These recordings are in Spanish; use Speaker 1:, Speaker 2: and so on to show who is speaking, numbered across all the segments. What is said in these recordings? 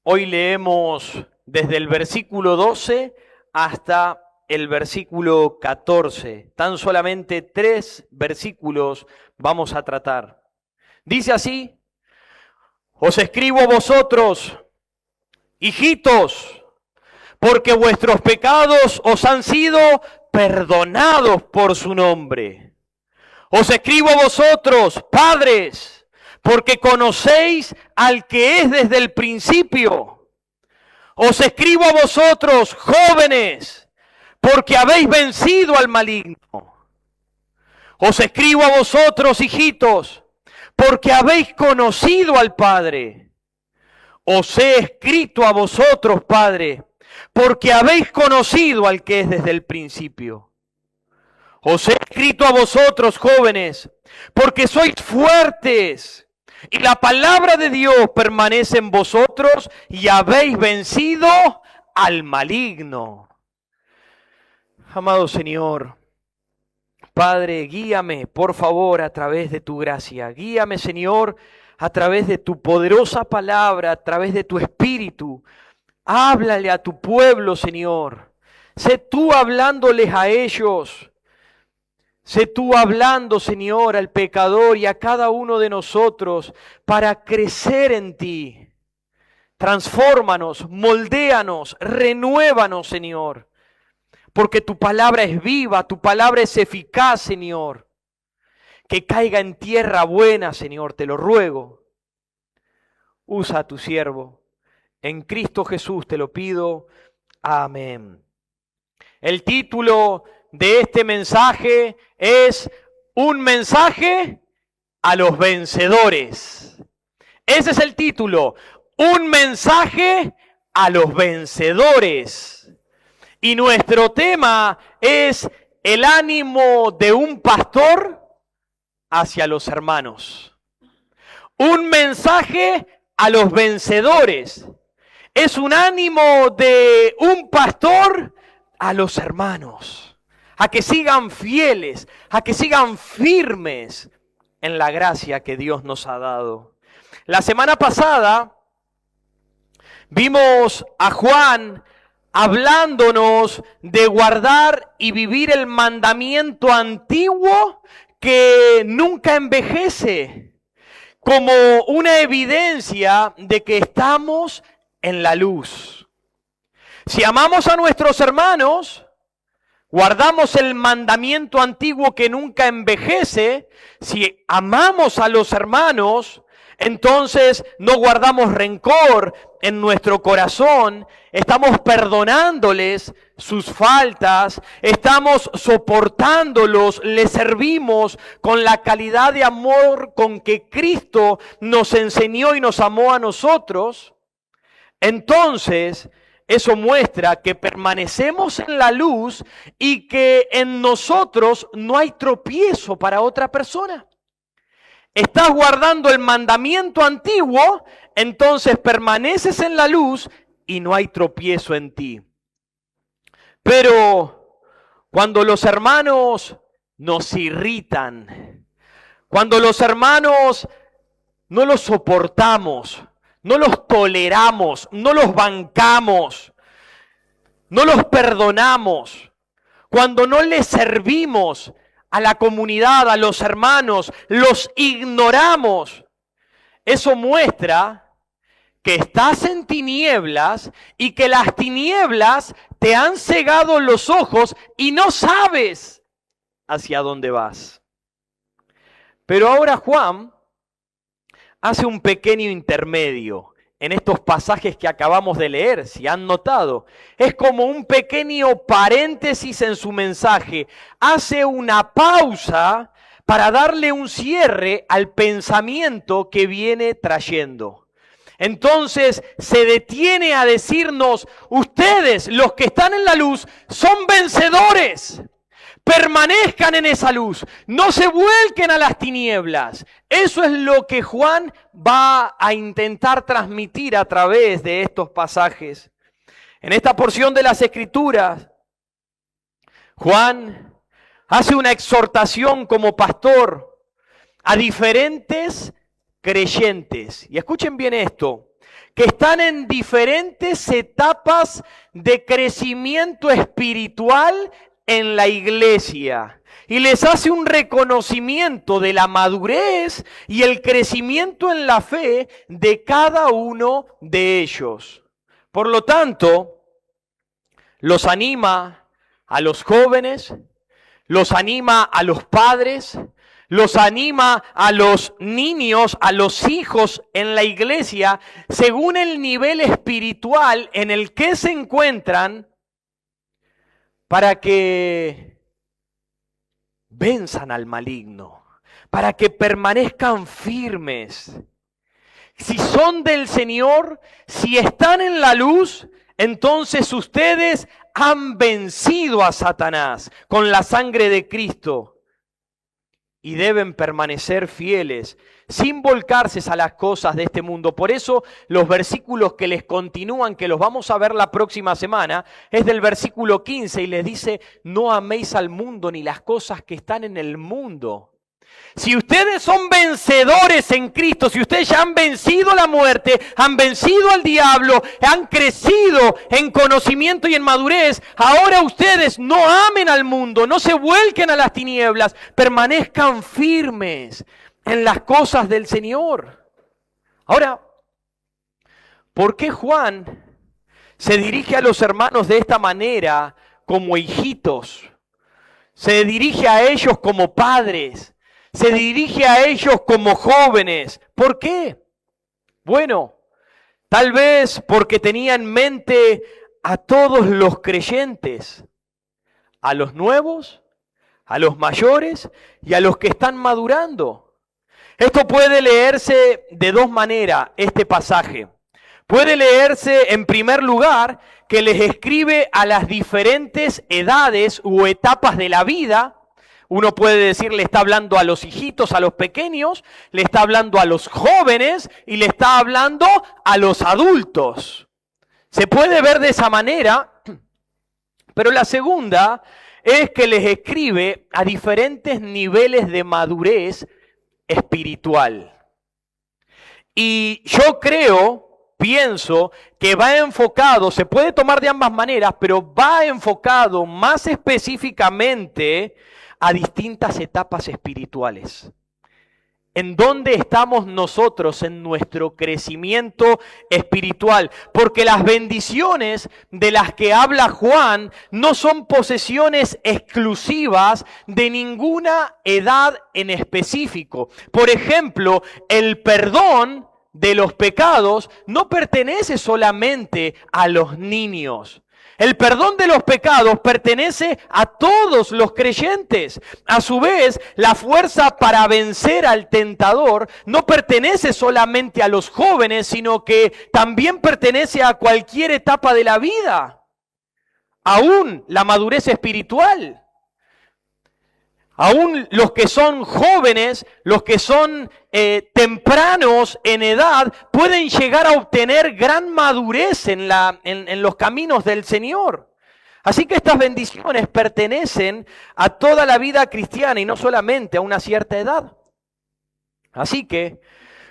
Speaker 1: Hoy leemos desde el versículo 12 hasta el versículo 14. Tan solamente 3 versículos vamos a tratar. Dice así: os escribo a vosotros, hijitos, porque vuestros pecados os han sido perdonados por su nombre. Os escribo a vosotros, padres, porque conocéis al que es desde el principio. Os escribo a vosotros, jóvenes, porque habéis vencido al maligno. Os escribo a vosotros, hijitos, porque habéis conocido al Padre. Os he escrito a vosotros, Padre, porque habéis conocido al que es desde el principio. Os he escrito a vosotros, jóvenes, porque sois fuertes, y la palabra de Dios permanece en vosotros, y habéis vencido al maligno. Amado Señor, Padre, guíame, por favor, a través de tu gracia. Guíame, Señor, a través de tu poderosa palabra, a través de tu Espíritu. Háblale a tu pueblo, Señor. Sé tú hablándoles a ellos. Sé tú hablando, Señor, al pecador y a cada uno de nosotros para crecer en ti. Transfórmanos, moldéanos, renuévanos, Señor. Porque tu palabra es viva, tu palabra es eficaz, Señor. Que caiga en tierra buena, Señor, te lo ruego. Usa a tu siervo. En Cristo Jesús te lo pido. Amén. El título de este mensaje es un mensaje a los vencedores. Ese es el título, un mensaje a los vencedores. Y nuestro tema es el ánimo de un pastor hacia los hermanos. Un mensaje a los vencedores. Es un ánimo de un pastor a los hermanos, a que sigan fieles, a que sigan firmes en la gracia que Dios nos ha dado. La semana pasada vimos a Juan hablándonos de guardar y vivir el mandamiento antiguo que nunca envejece, como una evidencia de que estamos en la luz. Si amamos a nuestros hermanos, guardamos el mandamiento antiguo que nunca envejece. Si amamos a los hermanos, entonces no guardamos rencor en nuestro corazón, estamos perdonándoles sus faltas, estamos soportándolos, les servimos con la calidad de amor con que Cristo nos enseñó y nos amó a nosotros. Entonces, eso muestra que permanecemos en la luz y que en nosotros no hay tropiezo para otra persona. Estás guardando el mandamiento antiguo, entonces permaneces en la luz y no hay tropiezo en ti. Pero cuando los hermanos nos irritan, cuando los hermanos no los soportamos, no los toleramos, no los bancamos, no los perdonamos, cuando no les servimos a la comunidad, a los hermanos, los ignoramos, eso muestra que estás en tinieblas y que las tinieblas te han cegado los ojos y no sabes hacia dónde vas. Pero ahora Juan hace un pequeño intermedio en estos pasajes que acabamos de leer, si han notado. Es como un pequeño paréntesis en su mensaje. Hace una pausa para darle un cierre al pensamiento que viene trayendo. Entonces se detiene a decirnos: ustedes, los que están en la luz, son vencedores. Permanezcan en esa luz, no se vuelquen a las tinieblas. Eso es lo que Juan va a intentar transmitir a través de estos pasajes. En esta porción de las Escrituras, Juan hace una exhortación como pastor a diferentes creyentes. Y escuchen bien esto, que están en diferentes etapas de crecimiento espiritual en la iglesia. Y les hace un reconocimiento de la madurez y el crecimiento en la fe de cada uno de ellos. Por lo tanto, los anima a los jóvenes, los anima a los padres, los anima a los niños, a los hijos en la iglesia, según el nivel espiritual en el que se encuentran, para que venzan al maligno, para que permanezcan firmes. Si son del Señor, si están en la luz, entonces ustedes han vencido a Satanás con la sangre de Cristo. Y deben permanecer fieles, sin volcarse a las cosas de este mundo. Por eso los versículos que les continúan, que los vamos a ver la próxima semana, es del versículo 15 y les dice, no améis al mundo ni las cosas que están en el mundo. Si ustedes son vencedores en Cristo, si ustedes ya han vencido la muerte, han vencido al diablo, han crecido en conocimiento y en madurez, ahora ustedes no amen al mundo, no se vuelquen a las tinieblas, permanezcan firmes en las cosas del Señor. Ahora, ¿por qué Juan se dirige a los hermanos de esta manera como hijitos? Se dirige a ellos como padres. Se dirige a ellos como jóvenes. ¿Por qué? Bueno, tal vez porque tenía en mente a todos los creyentes, a los nuevos, a los mayores y a los que están madurando. Esto puede leerse de dos maneras, este pasaje. Puede leerse en primer lugar que les escribe a las diferentes edades u etapas de la vida. Uno puede decir, le está hablando a los hijitos, a los pequeños, le está hablando a los jóvenes y le está hablando a los adultos. Se puede ver de esa manera, pero la segunda es que les escribe a diferentes niveles de madurez espiritual. Y yo pienso que va enfocado, se puede tomar de ambas maneras, pero va enfocado más específicamente a distintas etapas espirituales. ¿En dónde estamos nosotros en nuestro crecimiento espiritual? Porque las bendiciones de las que habla Juan no son posesiones exclusivas de ninguna edad en específico. Por ejemplo, el perdón de los pecados no pertenece solamente a los niños. El perdón de los pecados pertenece a todos los creyentes. A su vez, la fuerza para vencer al tentador no pertenece solamente a los jóvenes, sino que también pertenece a cualquier etapa de la vida. Aún la madurez espiritual. Aún los que son jóvenes, los que son tempranos en edad, pueden llegar a obtener gran madurez en los caminos del Señor. Así que estas bendiciones pertenecen a toda la vida cristiana y no solamente a una cierta edad. Así que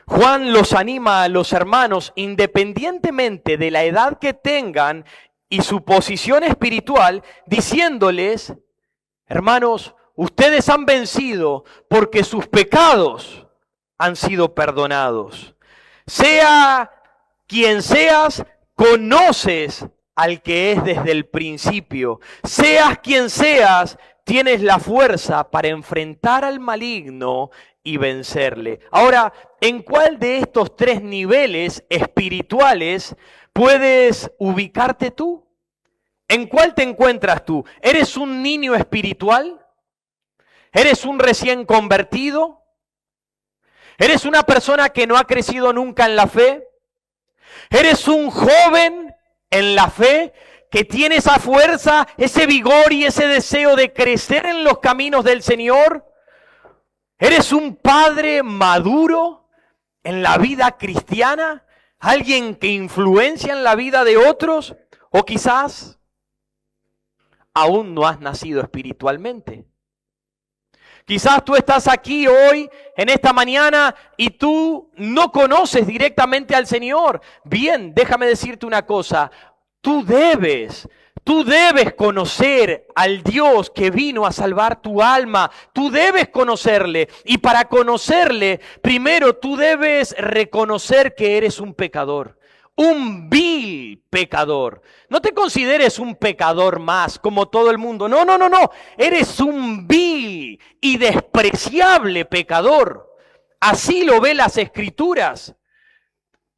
Speaker 1: Juan los anima a los hermanos, independientemente de la edad que tengan y su posición espiritual, diciéndoles, hermanos, ustedes han vencido porque sus pecados han sido perdonados. Sea quien seas, conoces al que es desde el principio. Seas quien seas, tienes la fuerza para enfrentar al maligno y vencerle. Ahora, ¿en cuál de estos tres niveles espirituales puedes ubicarte tú? ¿En cuál te encuentras tú? ¿Eres un niño espiritual? ¿Eres un recién convertido? ¿Eres una persona que no ha crecido nunca en la fe? ¿Eres un joven en la fe que tiene esa fuerza, ese vigor y ese deseo de crecer en los caminos del Señor? ¿Eres un padre maduro en la vida cristiana? ¿Alguien que influencia en la vida de otros? ¿O quizás aún no has nacido espiritualmente? Quizás tú estás aquí hoy, en esta mañana, y tú no conoces directamente al Señor. Bien, déjame decirte una cosa. Tú debes conocer al Dios que vino a salvar tu alma. Tú debes conocerle. Y para conocerle, primero tú debes reconocer que eres un pecador. Un vil pecador. No te consideres un pecador más como todo el mundo. No. Eres un vil y despreciable pecador. Así lo ve las Escrituras.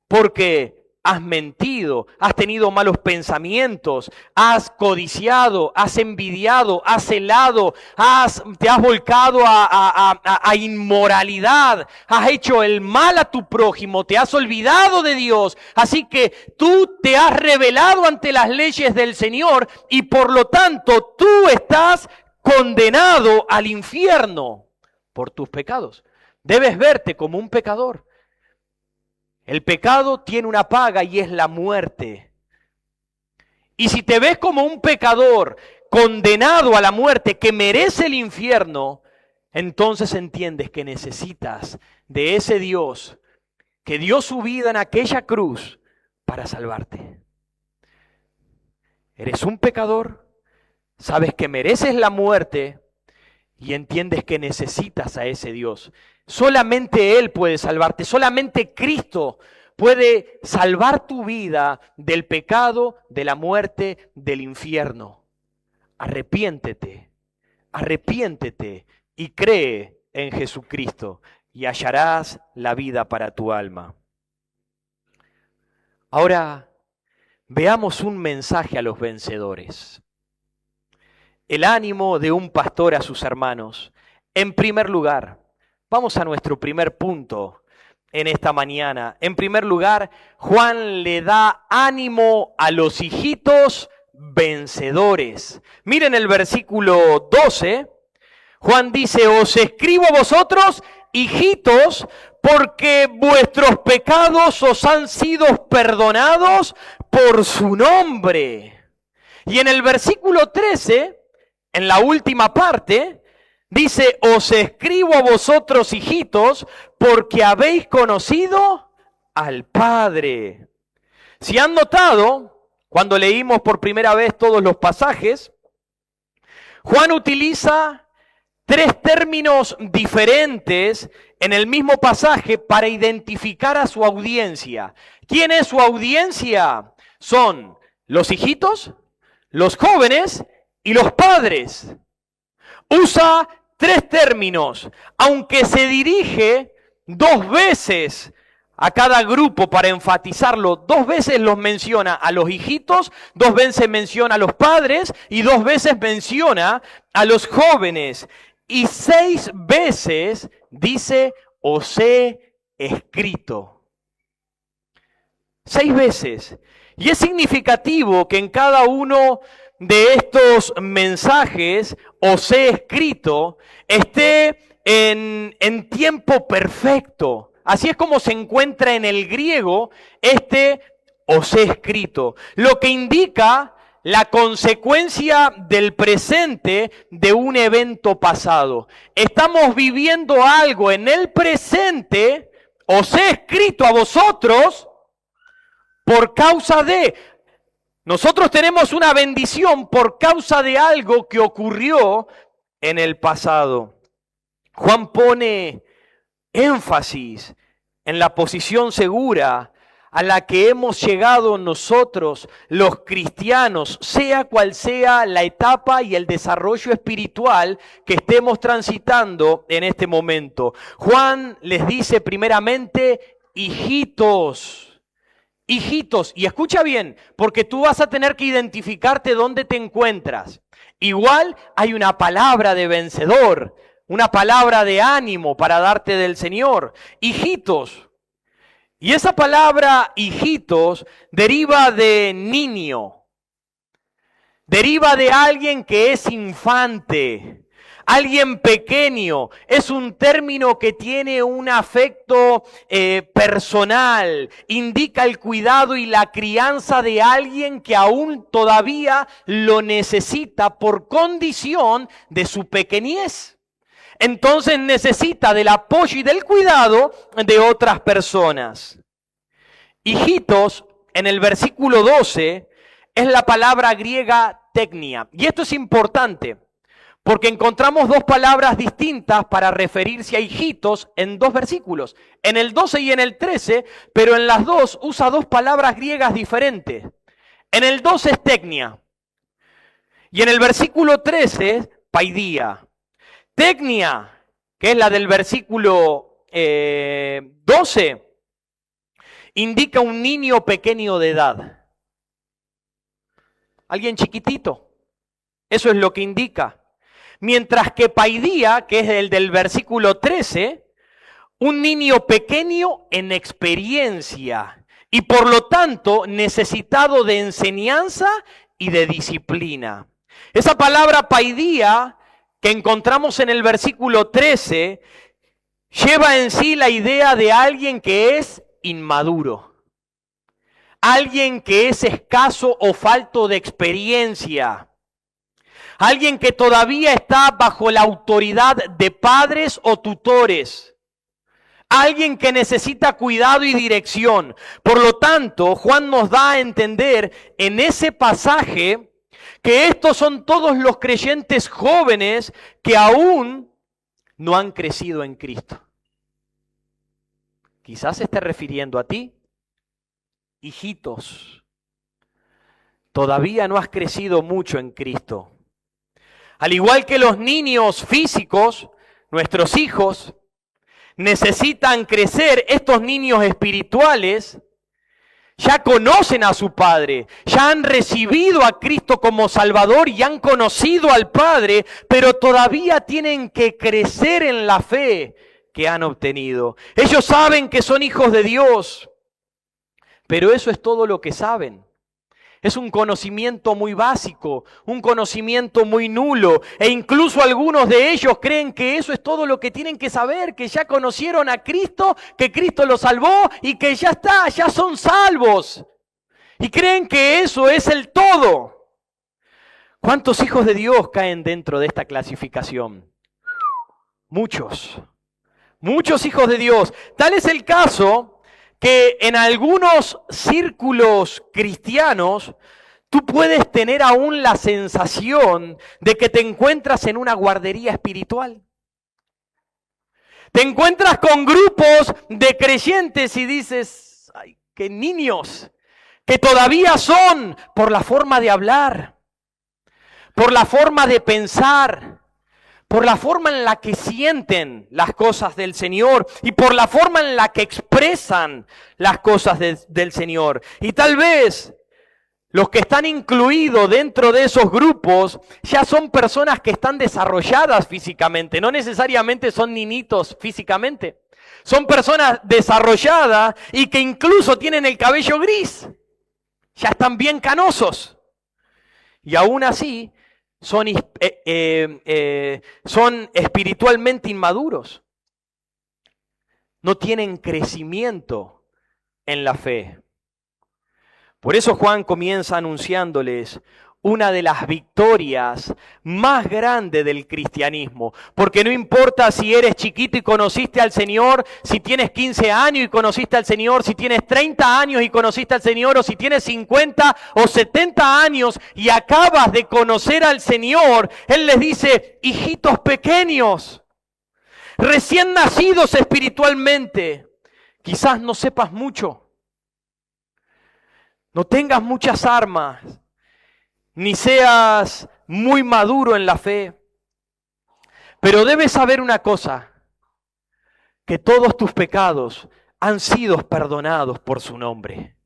Speaker 1: Porque has mentido, has tenido malos pensamientos, has codiciado, has envidiado, has celado, te has volcado a inmoralidad, has hecho el mal a tu prójimo, te has olvidado de Dios. Así que tú te has rebelado ante las leyes del Señor y por lo tanto tú estás condenado al infierno por tus pecados. Debes verte como un pecador. El pecado tiene una paga y es la muerte. Y si te ves como un pecador condenado a la muerte que merece el infierno, entonces entiendes que necesitas de ese Dios que dio su vida en aquella cruz para salvarte. Eres un pecador, sabes que mereces la muerte y entiendes que necesitas a ese Dios. Solamente Él puede salvarte, solamente Cristo puede salvar tu vida del pecado, de la muerte, del infierno. Arrepiéntete y cree en Jesucristo y hallarás la vida para tu alma. Ahora veamos un mensaje a los vencedores. El ánimo de un pastor a sus hermanos. En primer lugar, vamos a nuestro primer punto en esta mañana. En primer lugar, Juan le da ánimo a los hijitos vencedores. Miren el versículo 12. Juan dice, os escribo a vosotros, hijitos, porque vuestros pecados os han sido perdonados por su nombre. Y en el versículo 13, en la última parte, dice, os escribo a vosotros, hijitos, porque habéis conocido al Padre. Si han notado, cuando leímos por primera vez todos los pasajes, Juan utiliza 3 términos diferentes en el mismo pasaje para identificar a su audiencia. ¿Quién es su audiencia? Son los hijitos, los jóvenes y los padres. Usa 3 términos, aunque se dirige 2 veces a cada grupo para enfatizarlo. 2 veces los menciona a los hijitos, 2 veces menciona a los padres y 2 veces menciona a los jóvenes. Y 6 veces dice, os he escrito. 6 veces. Y es significativo que en cada uno de estos mensajes, os he escrito, esté en tiempo perfecto. Así es como se encuentra en el griego os he escrito. Lo que indica la consecuencia del presente de un evento pasado. Estamos viviendo algo en el presente, os he escrito a vosotros por causa de... Nosotros tenemos una bendición por causa de algo que ocurrió en el pasado. Juan pone énfasis en la posición segura a la que hemos llegado nosotros, los cristianos, sea cual sea la etapa y el desarrollo espiritual que estemos transitando en este momento. Juan les dice primeramente, hijitos. Hijitos, y escucha bien, porque tú vas a tener que identificarte dónde te encuentras. Igual hay una palabra de vencedor, una palabra de ánimo para darte del Señor. Hijitos. Y esa palabra hijitos deriva de niño. Deriva de alguien que es infante. Alguien pequeño. Es un término que tiene un afecto personal. Indica el cuidado y la crianza de alguien que aún todavía lo necesita por condición de su pequeñez. entonces necesita del apoyo y del cuidado de otras personas. Hijitos, en el versículo 12, es la palabra griega teknia. Y esto es importante, porque encontramos dos palabras distintas para referirse a hijitos en dos versículos. En el 12 y en el 13, pero en las dos usa dos palabras griegas diferentes. En el 12 es teknia. Y en el versículo 13, paidia. Teknia, que es la del versículo 12, indica un niño pequeño de edad. Alguien chiquitito. Eso es lo que indica. Mientras que paidia, que es el del versículo 13, un niño pequeño en experiencia y por lo tanto necesitado de enseñanza y de disciplina. Esa palabra paidia que encontramos en el versículo 13 lleva en sí la idea de alguien que es inmaduro, alguien que es escaso o falto de experiencia, alguien que todavía está bajo la autoridad de padres o tutores, alguien que necesita cuidado y dirección. Por lo tanto, Juan nos da a entender en ese pasaje que estos son todos los creyentes jóvenes que aún no han crecido en Cristo. Quizás se esté refiriendo a ti, hijitos. Todavía no has crecido mucho en Cristo. Al igual que los niños físicos, nuestros hijos, necesitan crecer, estos niños espirituales ya conocen a su Padre, ya han recibido a Cristo como Salvador y han conocido al Padre, pero todavía tienen que crecer en la fe que han obtenido. Ellos saben que son hijos de Dios, pero eso es todo lo que saben. Es un conocimiento muy básico, un conocimiento muy nulo, e incluso algunos de ellos creen que eso es todo lo que tienen que saber, que ya conocieron a Cristo, que Cristo los salvó y que ya está, ya son salvos. Y creen que eso es el todo. ¿Cuántos hijos de Dios caen dentro de esta clasificación? Muchos. Muchos hijos de Dios. Tal es el caso que en algunos círculos cristianos tú puedes tener aún la sensación de que te encuentras en una guardería espiritual. Te encuentras con grupos de creyentes y dices, ¡ay, qué niños! Que todavía son por la forma de hablar, por la forma de pensar, por la forma en la que sienten las cosas del Señor y por la forma en la que expresan las cosas del Señor. Y tal vez los que están incluidos dentro de esos grupos ya son personas que están desarrolladas físicamente, no necesariamente son niñitos físicamente. Son personas desarrolladas y que incluso tienen el cabello gris, ya están bien canosos. Y aún así son espiritualmente inmaduros. No tienen crecimiento en la fe. Por eso Juan comienza anunciándoles una de las victorias más grandes del cristianismo. Porque no importa si eres chiquito y conociste al Señor, si tienes 15 años y conociste al Señor, si tienes 30 años y conociste al Señor, o si tienes 50 o 70 años y acabas de conocer al Señor, Él les dice, hijitos pequeños, recién nacidos espiritualmente, quizás no sepas mucho, no tengas muchas armas, ni seas muy maduro en la fe. Pero debes saber una cosa, que todos tus pecados han sido perdonados por su nombre.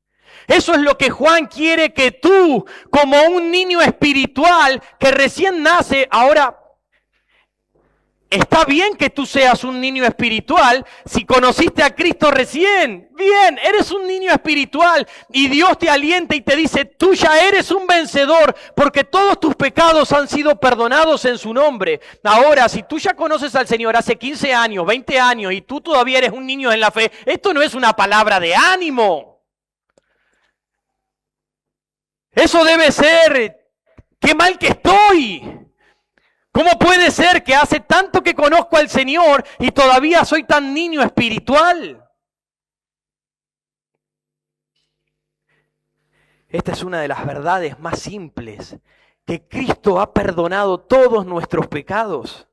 Speaker 1: Eso es lo que Juan quiere que tú, como un niño espiritual que recién nace, ahora está bien que tú seas un niño espiritual si conociste a Cristo recién. Bien, eres un niño espiritual y Dios te alienta y te dice, tú ya eres un vencedor porque todos tus pecados han sido perdonados en su nombre. Ahora, si tú ya conoces al Señor hace 15 años, 20 años y tú todavía eres un niño en la fe, esto no es una palabra de ánimo. Eso debe ser, qué mal que estoy. ¿Cómo puede ser que hace tanto que conozco al Señor y todavía soy tan niño espiritual? Esta es una de las verdades más simples, que Cristo ha perdonado todos nuestros pecados.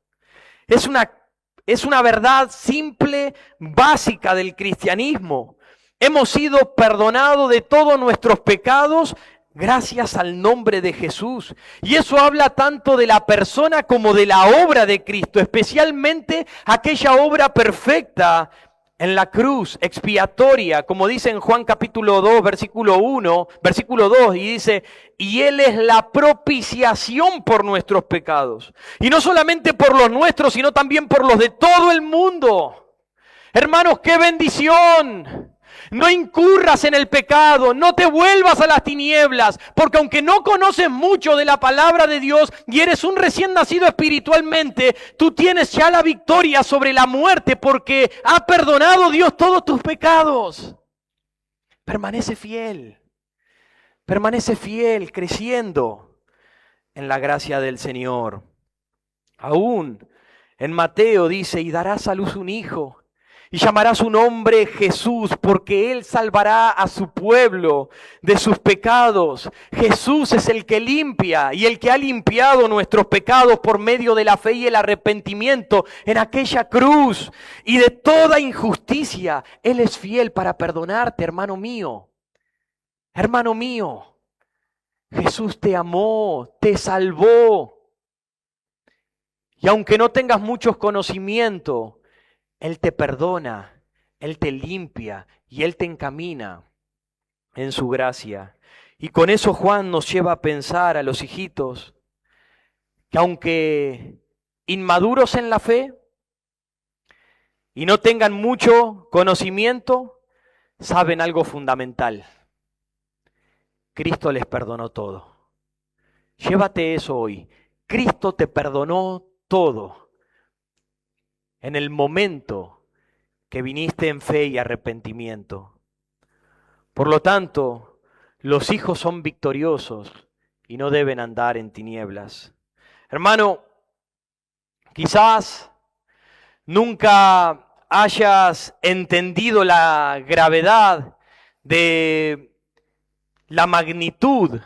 Speaker 1: Es una verdad simple, básica del cristianismo. Hemos sido perdonados de todos nuestros pecados gracias al nombre de Jesús. Y eso habla tanto de la persona como de la obra de Cristo, especialmente aquella obra perfecta en la cruz expiatoria, como dice en Juan capítulo 2, versículo 1, versículo 2, y dice, y Él es la propiciación por nuestros pecados. Y no solamente por los nuestros, sino también por los de todo el mundo. Hermanos, qué bendición. No incurras en el pecado, no te vuelvas a las tinieblas, porque aunque no conoces mucho de la palabra de Dios y eres un recién nacido espiritualmente, tú tienes ya la victoria sobre la muerte porque ha perdonado Dios todos tus pecados. Permanece fiel creciendo en la gracia del Señor. Aún en Mateo dice, y darás a luz un hijo. Y llamará su nombre Jesús, porque Él salvará a su pueblo de sus pecados. Jesús es el que limpia y el que ha limpiado nuestros pecados por medio de la fe y el arrepentimiento en aquella cruz. Y de toda injusticia, Él es fiel para perdonarte, hermano mío. Hermano mío, Jesús te amó, te salvó. Y aunque no tengas muchos conocimientos, Él te perdona, Él te limpia y Él te encamina en su gracia. Y con eso Juan nos lleva a pensar a los hijitos que aunque inmaduros en la fe y no tengan mucho conocimiento, saben algo fundamental. Cristo les perdonó todo. Llévate eso hoy. Cristo te perdonó todo. En el momento que viniste en fe y arrepentimiento. Por lo tanto, los hijos son victoriosos y no deben andar en tinieblas. Hermano, quizás nunca hayas entendido la gravedad de la magnitud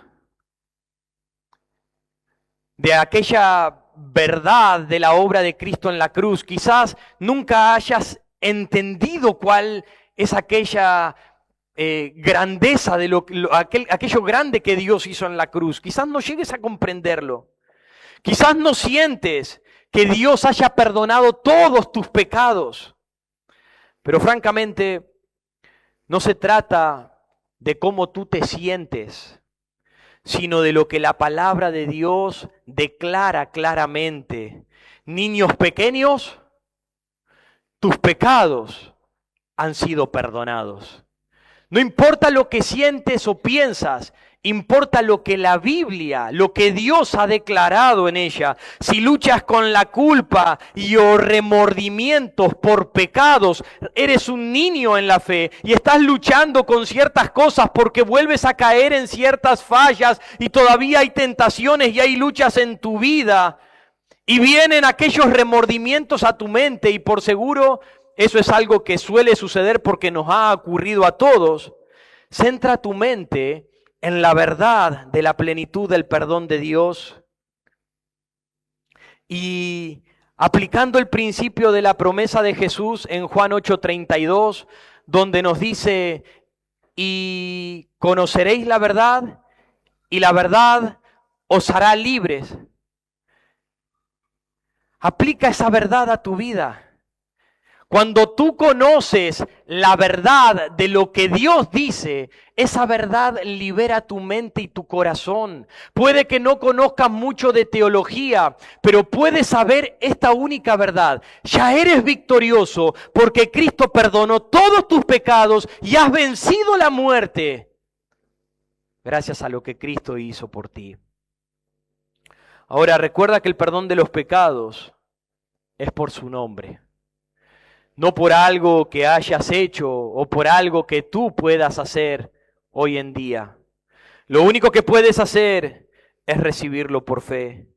Speaker 1: de aquella verdad de la obra de Cristo en la cruz. Quizás nunca hayas entendido cuál es aquella grandeza de aquello grande que Dios hizo en la cruz. Quizás no llegues a comprenderlo. Quizás no sientes que Dios haya perdonado todos tus pecados. Pero francamente, no se trata de cómo tú te sientes, sino de lo que la palabra de Dios declara claramente. Niños pequeños, tus pecados han sido perdonados. No importa lo que sientes o piensas, importa lo que la Biblia, lo que Dios ha declarado en ella. Si luchas con la culpa o remordimientos por pecados, eres un niño en la fe y estás luchando con ciertas cosas porque vuelves a caer en ciertas fallas y todavía hay tentaciones y hay luchas en tu vida y vienen aquellos remordimientos a tu mente y por seguro eso es algo que suele suceder porque nos ha ocurrido a todos. Centra tu mente en la verdad de la plenitud del perdón de Dios y aplicando el principio de la promesa de Jesús en Juan 8:32, donde nos dice, y conoceréis la verdad y la verdad os hará libres. Aplica esa verdad a tu vida. Cuando tú conoces la verdad de lo que Dios dice, esa verdad libera tu mente y tu corazón. Puede que no conozcas mucho de teología, pero puedes saber esta única verdad. Ya eres victorioso porque Cristo perdonó todos tus pecados y has vencido la muerte. Gracias a lo que Cristo hizo por ti. Ahora recuerda que el perdón de los pecados es por su nombre. No por algo que hayas hecho o por algo que tú puedas hacer hoy en día. Lo único que puedes hacer es recibirlo por fe.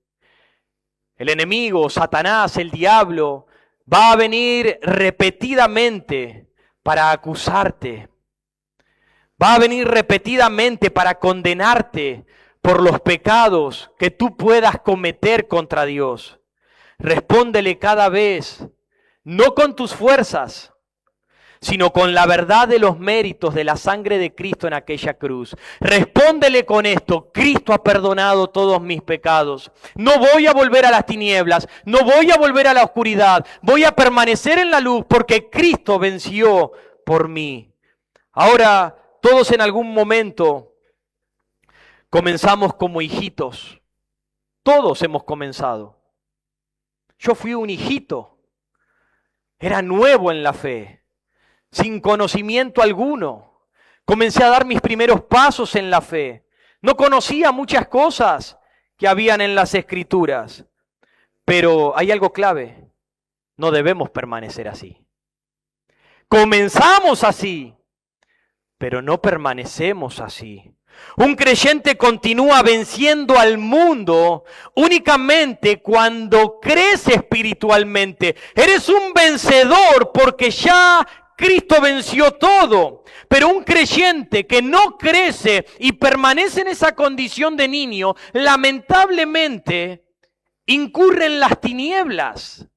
Speaker 1: El enemigo, Satanás, el diablo, va a venir repetidamente para acusarte. Va a venir repetidamente para condenarte por los pecados que tú puedas cometer contra Dios. Respóndele cada vez, no con tus fuerzas, sino con la verdad de los méritos de la sangre de Cristo en aquella cruz. Respóndele con esto: Cristo ha perdonado todos mis pecados. No voy a volver a las tinieblas, no voy a volver a la oscuridad, voy a permanecer en la luz porque Cristo venció por mí. Ahora, todos en algún momento comenzamos como hijitos. Todos hemos comenzado. Yo fui un hijito. Era nuevo en la fe, sin conocimiento alguno. Comencé a dar mis primeros pasos en la fe. No conocía muchas cosas que habían en las Escrituras. Pero hay algo clave. No debemos permanecer así. Comenzamos así, pero no permanecemos así. Un creyente continúa venciendo al mundo únicamente cuando crece espiritualmente. Eres un vencedor porque ya Cristo venció todo. Pero un creyente que no crece y permanece en esa condición de niño, lamentablemente incurre en las tinieblas.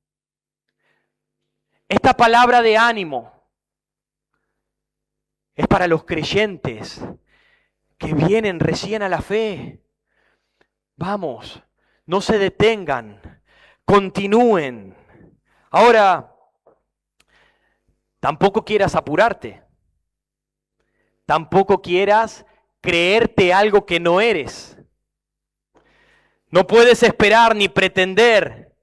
Speaker 1: Esta palabra de ánimo es para los creyentes que vienen recién a la fe. Vamos, no se detengan, continúen. Ahora, tampoco quieras apurarte. Tampoco quieras creerte algo que no eres. No puedes esperar ni pretender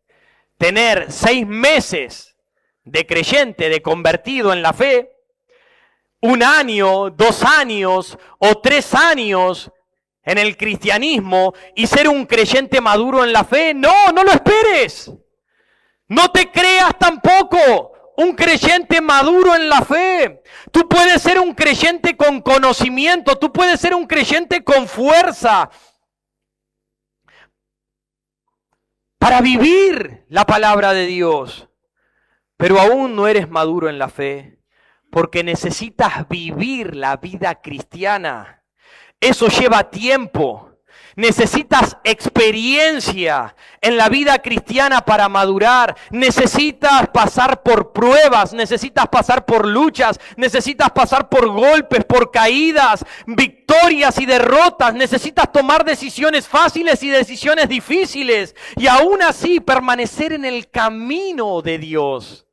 Speaker 1: tener 6 meses de creyente, de convertido en la fe, 1 año, 2 años o 3 años en el cristianismo y ser un creyente maduro en la fe. No, no lo esperes. No te creas tampoco un creyente maduro en la fe. Tú puedes ser un creyente con conocimiento, tú puedes ser un creyente con fuerza para vivir la palabra de Dios, pero aún no eres maduro en la fe. Porque necesitas vivir la vida cristiana. Eso lleva tiempo. Necesitas experiencia en la vida cristiana para madurar. Necesitas pasar por pruebas, necesitas pasar por luchas, necesitas pasar por golpes, por caídas, victorias y derrotas. Necesitas tomar decisiones fáciles y decisiones difíciles. Y aún así permanecer en el camino de Dios.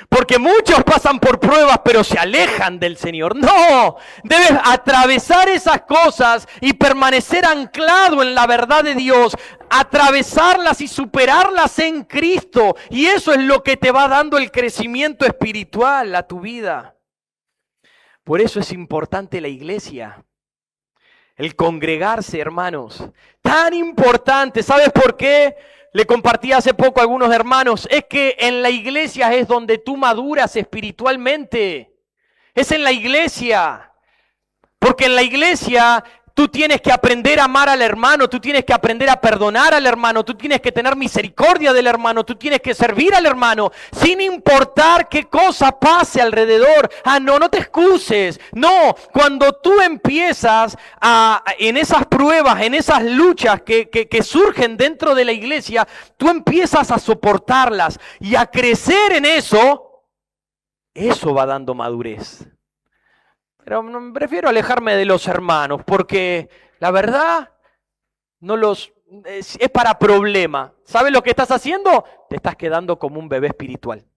Speaker 1: Porque muchos pasan por pruebas, pero se alejan del Señor. No, debes atravesar esas cosas y permanecer anclado en la verdad de Dios. Atravesarlas y superarlas en Cristo. Y eso es lo que te va dando el crecimiento espiritual a tu vida. Por eso es importante la iglesia. El congregarse, hermanos. Tan importante. ¿Sabes por qué? Le compartí hace poco a algunos hermanos, es que en la iglesia es donde tú maduras espiritualmente. Es en la iglesia. Porque en la iglesia tú tienes que aprender a amar al hermano, tú tienes que aprender a perdonar al hermano, tú tienes que tener misericordia del hermano, tú tienes que servir al hermano, sin importar qué cosa pase alrededor. No te excuses. No, cuando tú empiezas en esas pruebas, en esas luchas que surgen dentro de la iglesia, tú empiezas a soportarlas y a crecer en eso. Eso va dando madurez. Pero prefiero alejarme de los hermanos porque la verdad es para problema. ¿Sabes lo que estás haciendo? Te estás quedando como un bebé espiritual.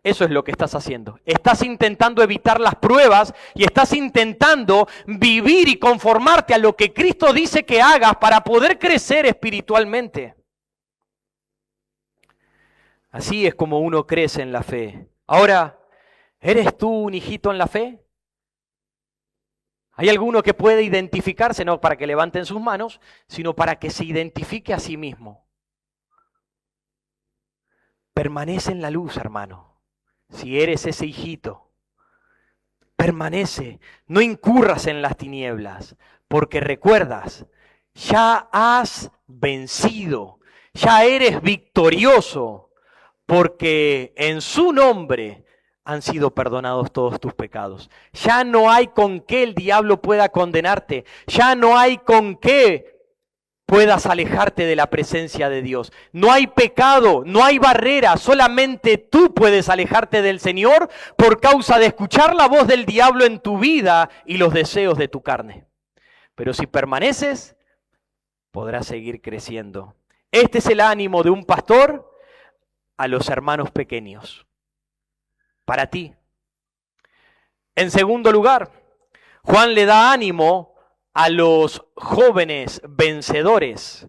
Speaker 1: Eso es lo que estás haciendo. Estás intentando evitar las pruebas y estás intentando vivir y conformarte a lo que Cristo dice que hagas para poder crecer espiritualmente. Así es como uno crece en la fe. Ahora, ¿eres tú un hijito en la fe? ¿Hay alguno que puede identificarse, no para que levanten sus manos, sino para que se identifique a sí mismo? Permanece en la luz, hermano. Si eres ese hijito, permanece. No incurras en las tinieblas, porque recuerdas ya has vencido, ya eres victorioso, porque en su nombre han sido perdonados todos tus pecados. Ya no hay con qué el diablo pueda condenarte, ya no hay con qué puedas alejarte de la presencia de Dios. No hay pecado, no hay barrera, solamente tú puedes alejarte del Señor por causa de escuchar la voz del diablo en tu vida y los deseos de tu carne. Pero si permaneces, podrás seguir creciendo. Este es el ánimo de un pastor a los hermanos pequeños. Para ti. En segundo lugar, Juan le da ánimo a los jóvenes vencedores.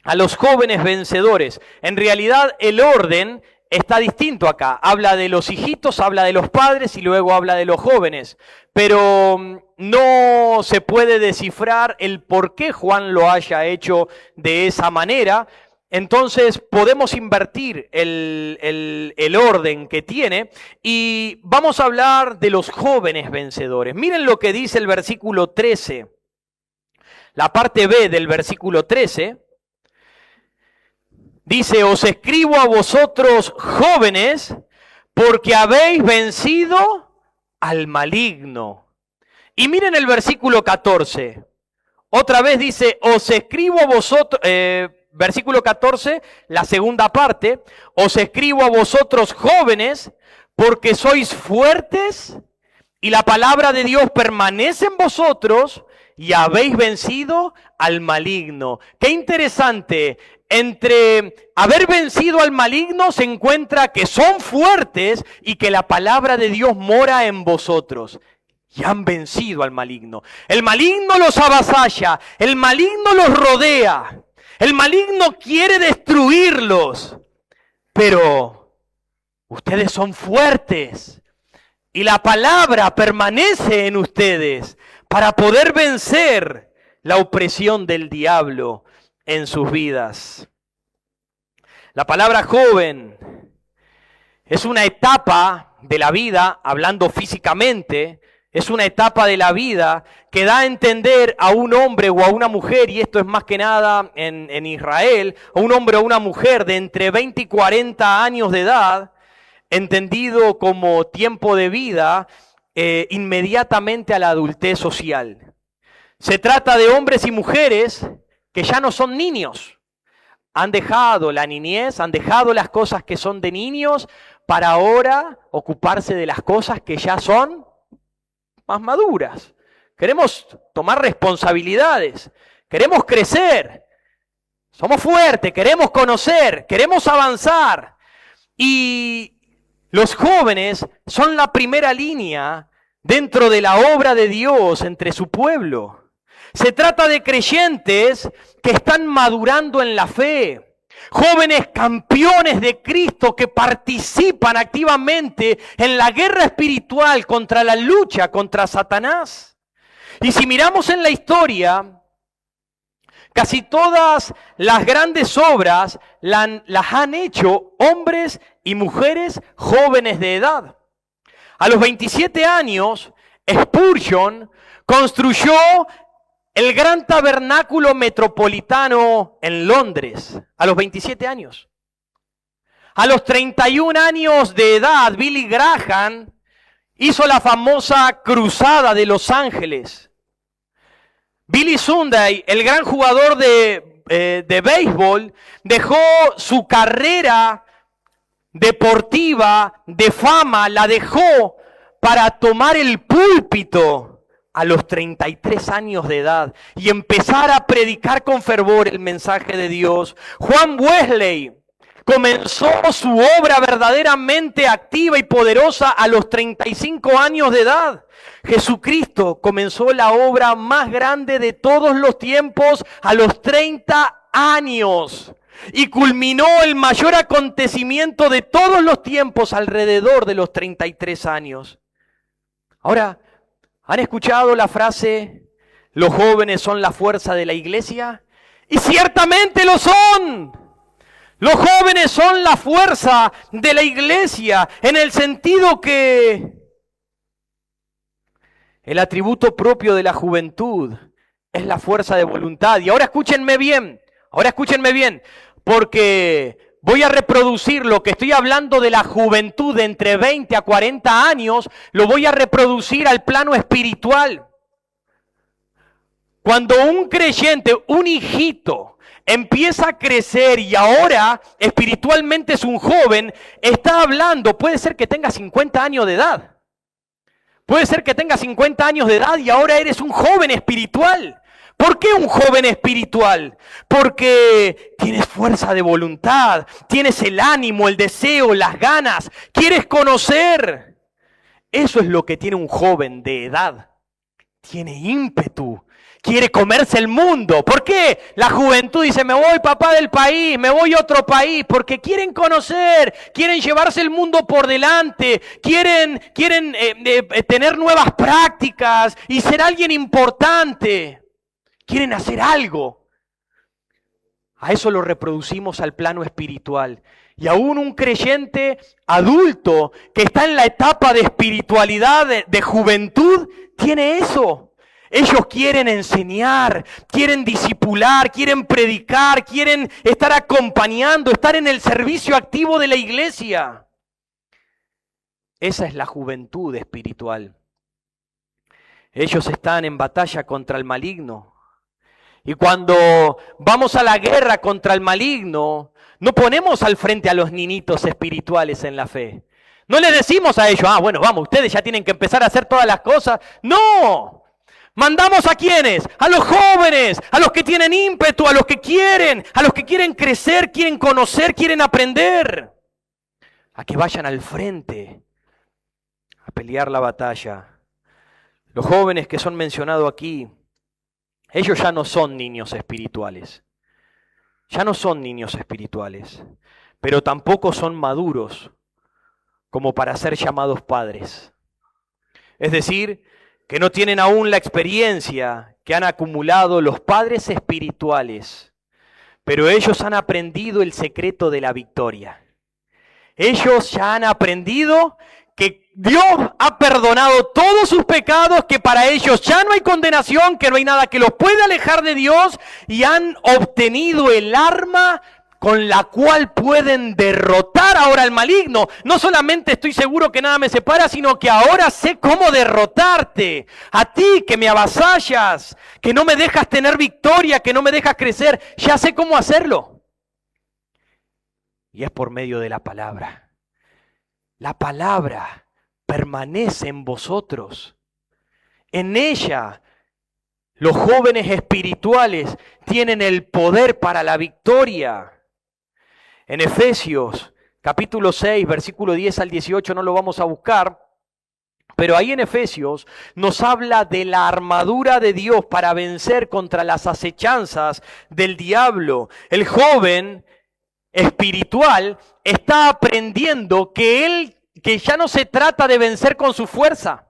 Speaker 1: A los jóvenes vencedores. En realidad el orden está distinto acá. Habla de los hijitos, habla de los padres y luego habla de los jóvenes. Pero no se puede descifrar el por qué Juan lo haya hecho de esa manera. Entonces podemos invertir el orden que tiene y vamos a hablar de los jóvenes vencedores. Miren lo que dice el versículo 13, la parte B del versículo 13. Dice, os escribo a vosotros jóvenes porque habéis vencido al maligno. Y miren el versículo 14. Otra vez dice, os escribo a vosotros... Versículo 14, la segunda parte, os escribo a vosotros jóvenes porque sois fuertes y la palabra de Dios permanece en vosotros y habéis vencido al maligno. Qué interesante, entre haber vencido al maligno se encuentra que son fuertes y que la palabra de Dios mora en vosotros. Y han vencido al maligno. El maligno los avasalla, el maligno los rodea. El maligno quiere destruirlos, pero ustedes son fuertes y la palabra permanece en ustedes para poder vencer la opresión del diablo en sus vidas. La palabra joven es una etapa de la vida, hablando físicamente, es una etapa de la vida que da a entender a un hombre o a una mujer, y esto es más que nada en Israel, a un hombre o una mujer de entre 20 y 40 años de edad, entendido como tiempo de vida inmediatamente a la adultez social. Se trata de hombres y mujeres que ya no son niños. Han dejado la niñez, han dejado las cosas que son de niños para ahora ocuparse de las cosas que ya son más maduras. Queremos tomar responsabilidades, queremos crecer, somos fuertes, queremos conocer, queremos avanzar. Y los jóvenes son la primera línea dentro de la obra de Dios entre su pueblo. Se trata de creyentes que están madurando en la fe. Jóvenes campeones de Cristo que participan activamente en la guerra espiritual contra la lucha contra Satanás. Y si miramos en la historia, casi todas las grandes obras las han hecho hombres y mujeres jóvenes de edad. A los 27 años, Spurgeon construyó el gran tabernáculo metropolitano en Londres, a los 27 años. A los 31 años de edad, Billy Graham hizo la famosa Cruzada de Los Ángeles. Billy Sunday, el gran jugador de béisbol, dejó su carrera deportiva, de fama, la dejó para tomar el púlpito a los 33 años de edad y empezar a predicar con fervor el mensaje de Dios. Juan Wesley comenzó su obra verdaderamente activa y poderosa a los 35 años de edad. Jesucristo comenzó la obra más grande de todos los tiempos a los 30 años y culminó el mayor acontecimiento de todos los tiempos alrededor de los 33 años. Ahora, ¿han escuchado la frase, los jóvenes son la fuerza de la iglesia? Y ciertamente lo son. Los jóvenes son la fuerza de la iglesia, en el sentido que el atributo propio de la juventud es la fuerza de voluntad. Y ahora escúchenme bien, porque voy a reproducir lo que estoy hablando de la juventud de entre 20 a 40 años, lo voy a reproducir al plano espiritual. Cuando un creyente, un hijito, empieza a crecer y ahora espiritualmente es un joven, está hablando, puede ser que tenga 50 años de edad. Puede ser que tenga 50 años de edad y ahora eres un joven espiritual. ¿Por qué un joven espiritual? Porque tienes fuerza de voluntad, tienes el ánimo, el deseo, las ganas, quieres conocer. Eso es lo que tiene un joven de edad. Tiene ímpetu. Quiere comerse el mundo. ¿Por qué? La juventud dice, me voy papá del país, me voy a otro país, porque quieren conocer, quieren llevarse el mundo por delante, quieren tener nuevas prácticas y ser alguien importante. Quieren hacer algo. A eso lo reproducimos al plano espiritual. Y aún un creyente adulto que está en la etapa de espiritualidad, de juventud, tiene eso. Ellos quieren enseñar, quieren discipular, quieren predicar, quieren estar acompañando, estar en el servicio activo de la iglesia. Esa es la juventud espiritual. Ellos están en batalla contra el maligno. Y cuando vamos a la guerra contra el maligno, no ponemos al frente a los niñitos espirituales en la fe. No les decimos a ellos, bueno, vamos, ustedes ya tienen que empezar a hacer todas las cosas. ¡No! Mandamos a quienes, a los jóvenes, a los que tienen ímpetu, a los que quieren crecer, quieren conocer, quieren aprender, a que vayan al frente a pelear la batalla. Los jóvenes que son mencionados aquí, ellos ya no son niños espirituales, pero tampoco son maduros como para ser llamados padres. Es decir, que no tienen aún la experiencia que han acumulado los padres espirituales, pero ellos han aprendido el secreto de la victoria. Ellos ya han aprendido que Dios ha perdonado todos sus pecados, que para ellos ya no hay condenación, que no hay nada que los pueda alejar de Dios, y han obtenido el arma con la cual pueden derrotar ahora al maligno. No solamente estoy seguro que nada me separa, sino que ahora sé cómo derrotarte. A ti que me avasallas, que no me dejas tener victoria, que no me dejas crecer, ya sé cómo hacerlo. Y es por medio de la palabra. La palabra permanece en vosotros. En ella los jóvenes espirituales tienen el poder para la victoria. En Efesios capítulo 6, versículo 10 al 18, no lo vamos a buscar, pero ahí en Efesios nos habla de la armadura de Dios para vencer contra las acechanzas del diablo. El joven espiritual está aprendiendo que ya no se trata de vencer con su fuerza.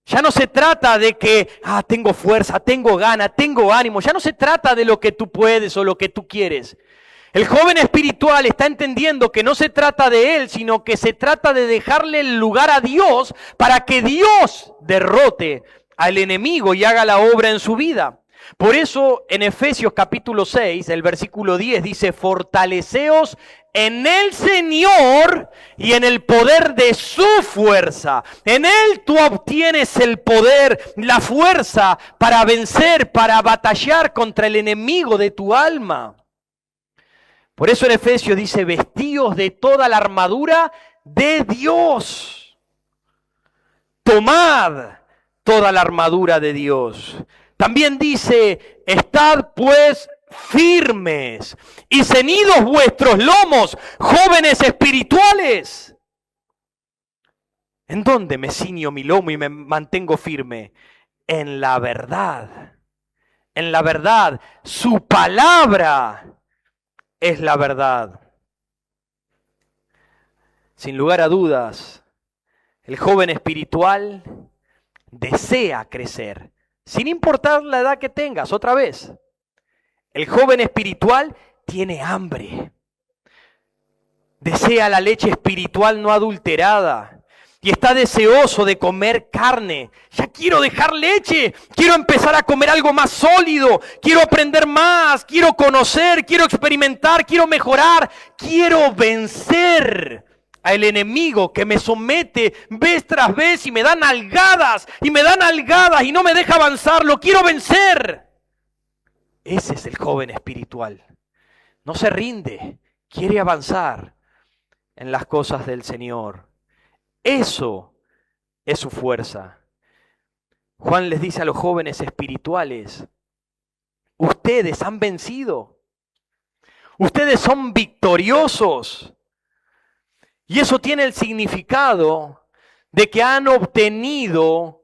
Speaker 1: Ya no se trata de que, tengo fuerza, tengo gana, tengo ánimo. Ya no se trata de lo que tú puedes o lo que tú quieres. El joven espiritual está entendiendo que no se trata de él, sino que se trata de dejarle el lugar a Dios para que Dios derrote al enemigo y haga la obra en su vida. Por eso en Efesios capítulo 6, el versículo 10 dice, fortaleceos en el Señor y en el poder de su fuerza. En Él tú obtienes el poder, la fuerza para vencer, para batallar contra el enemigo de tu alma. Por eso en Efesios dice, vestíos de toda la armadura de Dios. Tomad toda la armadura de Dios. También dice, estad pues firmes y ceñidos vuestros lomos, jóvenes espirituales. ¿En dónde me ciño mi lomo y me mantengo firme? En la verdad. En la verdad. Su palabra es la verdad. Sin lugar a dudas, el joven espiritual desea crecer, sin importar la edad que tengas. Otra vez, el joven espiritual tiene hambre. Desea la leche espiritual no adulterada. y está deseoso de comer carne. Ya quiero dejar leche, quiero empezar a comer algo más sólido, quiero aprender más, quiero conocer, quiero experimentar, quiero mejorar, quiero vencer al enemigo que me somete vez tras vez y me da nalgadas y me da nalgadas y no me deja avanzar, lo quiero vencer. Ese es el joven espiritual. No se rinde, quiere avanzar en las cosas del Señor. Eso es su fuerza. Juan les dice a los jóvenes espirituales, ustedes han vencido, ustedes son victoriosos. Y eso tiene el significado de que han obtenido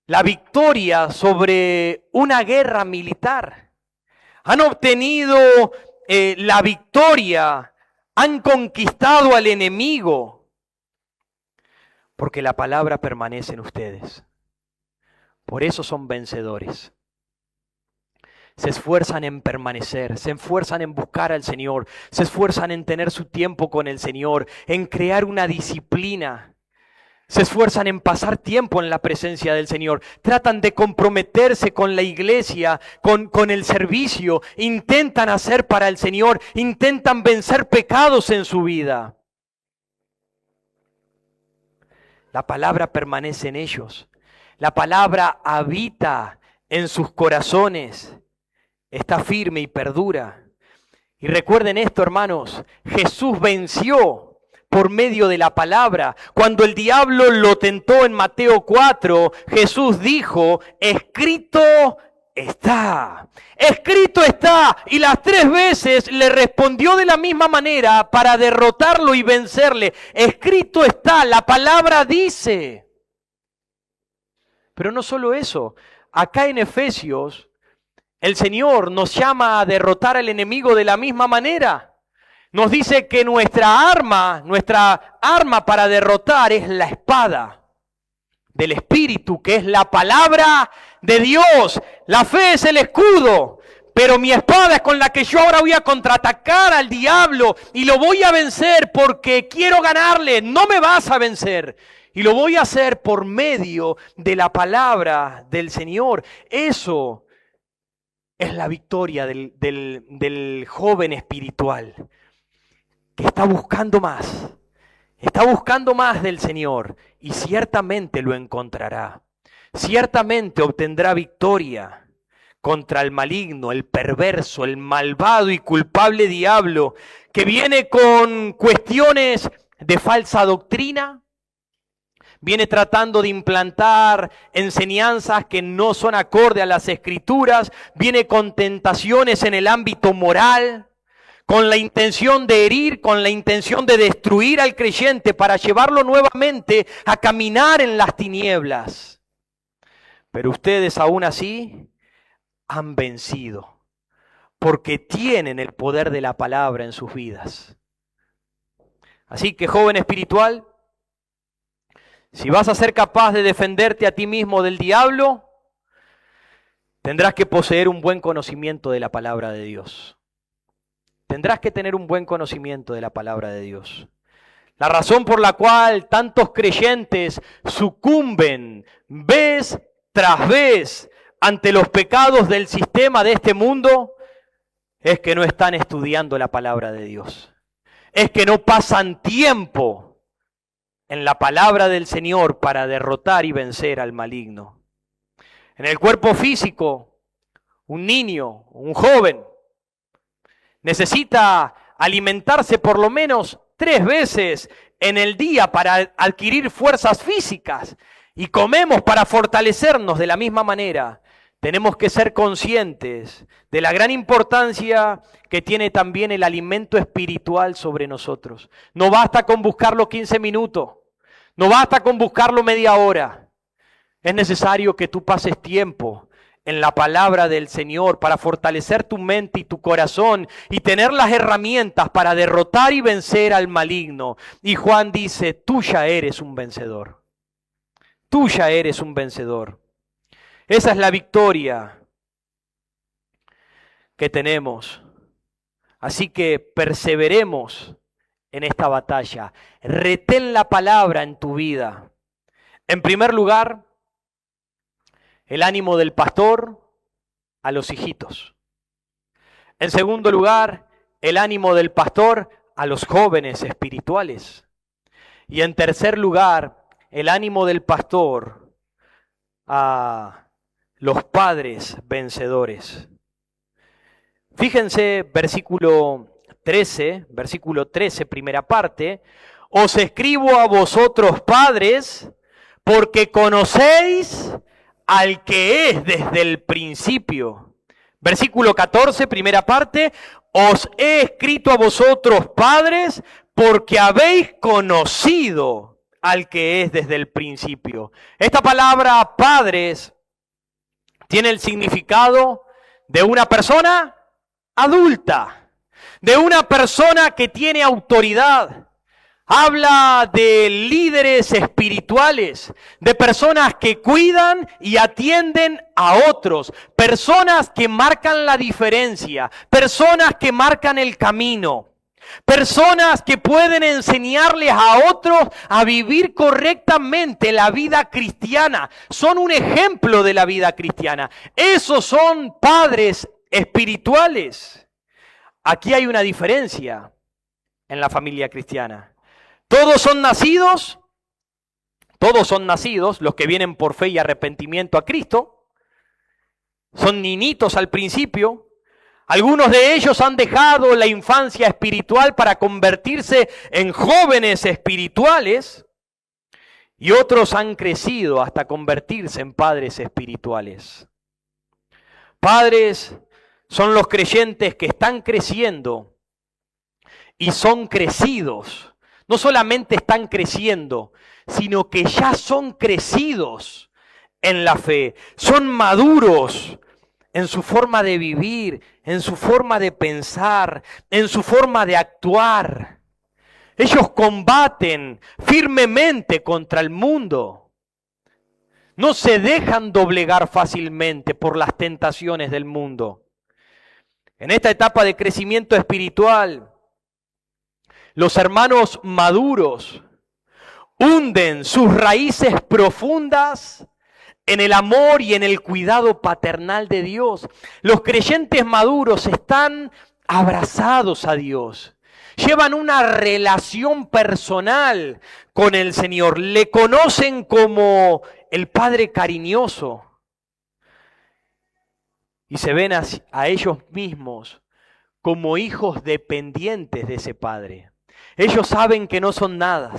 Speaker 1: la victoria sobre una guerra militar. Han obtenido la victoria, han conquistado al enemigo. Porque la palabra permanece en ustedes. Por eso son vencedores. Se esfuerzan en permanecer, se esfuerzan en buscar al Señor, se esfuerzan en tener su tiempo con el Señor, en crear una disciplina. Se esfuerzan en pasar tiempo en la presencia del Señor. Tratan de comprometerse con la iglesia, con el servicio. Intentan hacer para el Señor, intentan vencer pecados en su vida. La palabra permanece en ellos. La palabra habita en sus corazones. Está firme y perdura. Y recuerden esto, hermanos. Jesús venció por medio de la palabra. Cuando el diablo lo tentó en Mateo 4, Jesús dijo, escrito está. Escrito está. Y las 3 veces le respondió de la misma manera para derrotarlo y vencerle. Escrito está. La palabra dice. Pero no solo eso. Acá en Efesios, el Señor nos llama a derrotar al enemigo de la misma manera. Nos dice que nuestra arma para derrotar es la espada del Espíritu, que es la palabra de Dios. La fe es el escudo, pero mi espada es con la que yo ahora voy a contraatacar al diablo y lo voy a vencer porque quiero ganarle. No me vas a vencer. Y lo voy a hacer por medio de la palabra del Señor. Eso es la victoria del joven espiritual que está buscando más. Está buscando más del Señor y ciertamente lo encontrará. Ciertamente obtendrá victoria contra el maligno, el perverso, el malvado y culpable diablo que viene con cuestiones de falsa doctrina. Viene tratando de implantar enseñanzas que no son acorde a las Escrituras. Viene con tentaciones en el ámbito moral, con la intención de herir, con la intención de destruir al creyente para llevarlo nuevamente a caminar en las tinieblas. Pero ustedes aún así han vencido, porque tienen el poder de la palabra en sus vidas. Así que, joven espiritual, si vas a ser capaz de defenderte a ti mismo del diablo, tendrás que poseer un buen conocimiento de la palabra de Dios. Tendrás que tener un buen conocimiento de la palabra de Dios. La razón por la cual tantos creyentes sucumben vez tras vez ante los pecados del sistema de este mundo es que no están estudiando la palabra de Dios. Es que no pasan tiempo en la palabra del Señor para derrotar y vencer al maligno. En el cuerpo físico, un niño, un joven, necesita alimentarse por lo menos 3 veces en el día para adquirir fuerzas físicas. Y comemos para fortalecernos de la misma manera. Tenemos que ser conscientes de la gran importancia que tiene también el alimento espiritual sobre nosotros. No basta con buscarlo 15 minutos. No basta con buscarlo media hora. Es necesario que tú pases tiempo en la palabra del Señor para fortalecer tu mente y tu corazón y tener las herramientas para derrotar y vencer al maligno. Y Juan dice, tú ya eres un vencedor. Tú ya eres un vencedor. Esa es la victoria que tenemos. Así que perseveremos en esta batalla. Retén la palabra en tu vida. En primer lugar, el ánimo del pastor a los hijitos. En segundo lugar, el ánimo del pastor a los jóvenes espirituales. Y en tercer lugar, el ánimo del pastor a los padres vencedores. Fíjense, versículo 13, primera parte. Os escribo a vosotros, padres, porque conocéis al que es desde el principio. Versículo 14, primera parte. Os he escrito a vosotros, padres, porque habéis conocido al que es desde el principio. Esta palabra padres tiene el significado de una persona adulta, de una persona que tiene autoridad. Habla de líderes espirituales, de personas que cuidan y atienden a otros, personas que marcan la diferencia, personas que marcan el camino, personas que pueden enseñarles a otros a vivir correctamente la vida cristiana. Son un ejemplo de la vida cristiana. Esos son padres espirituales. Aquí hay una diferencia en la familia cristiana. Todos son nacidos, los que vienen por fe y arrepentimiento a Cristo. Son niñitos al principio. Algunos de ellos han dejado la infancia espiritual para convertirse en jóvenes espirituales. Y otros han crecido hasta convertirse en padres espirituales. Padres son los creyentes que están creciendo y son crecidos. No solamente están creciendo, sino que ya son crecidos en la fe. Son maduros en su forma de vivir, en su forma de pensar, en su forma de actuar. Ellos combaten firmemente contra el mundo. No se dejan doblegar fácilmente por las tentaciones del mundo. En esta etapa de crecimiento espiritual, los hermanos maduros hunden sus raíces profundas en el amor y en el cuidado paternal de Dios. Los creyentes maduros están abrazados a Dios. Llevan una relación personal con el Señor. Le conocen como el Padre cariñoso. Y se ven a ellos mismos como hijos dependientes de ese Padre. Ellos saben que no son nada.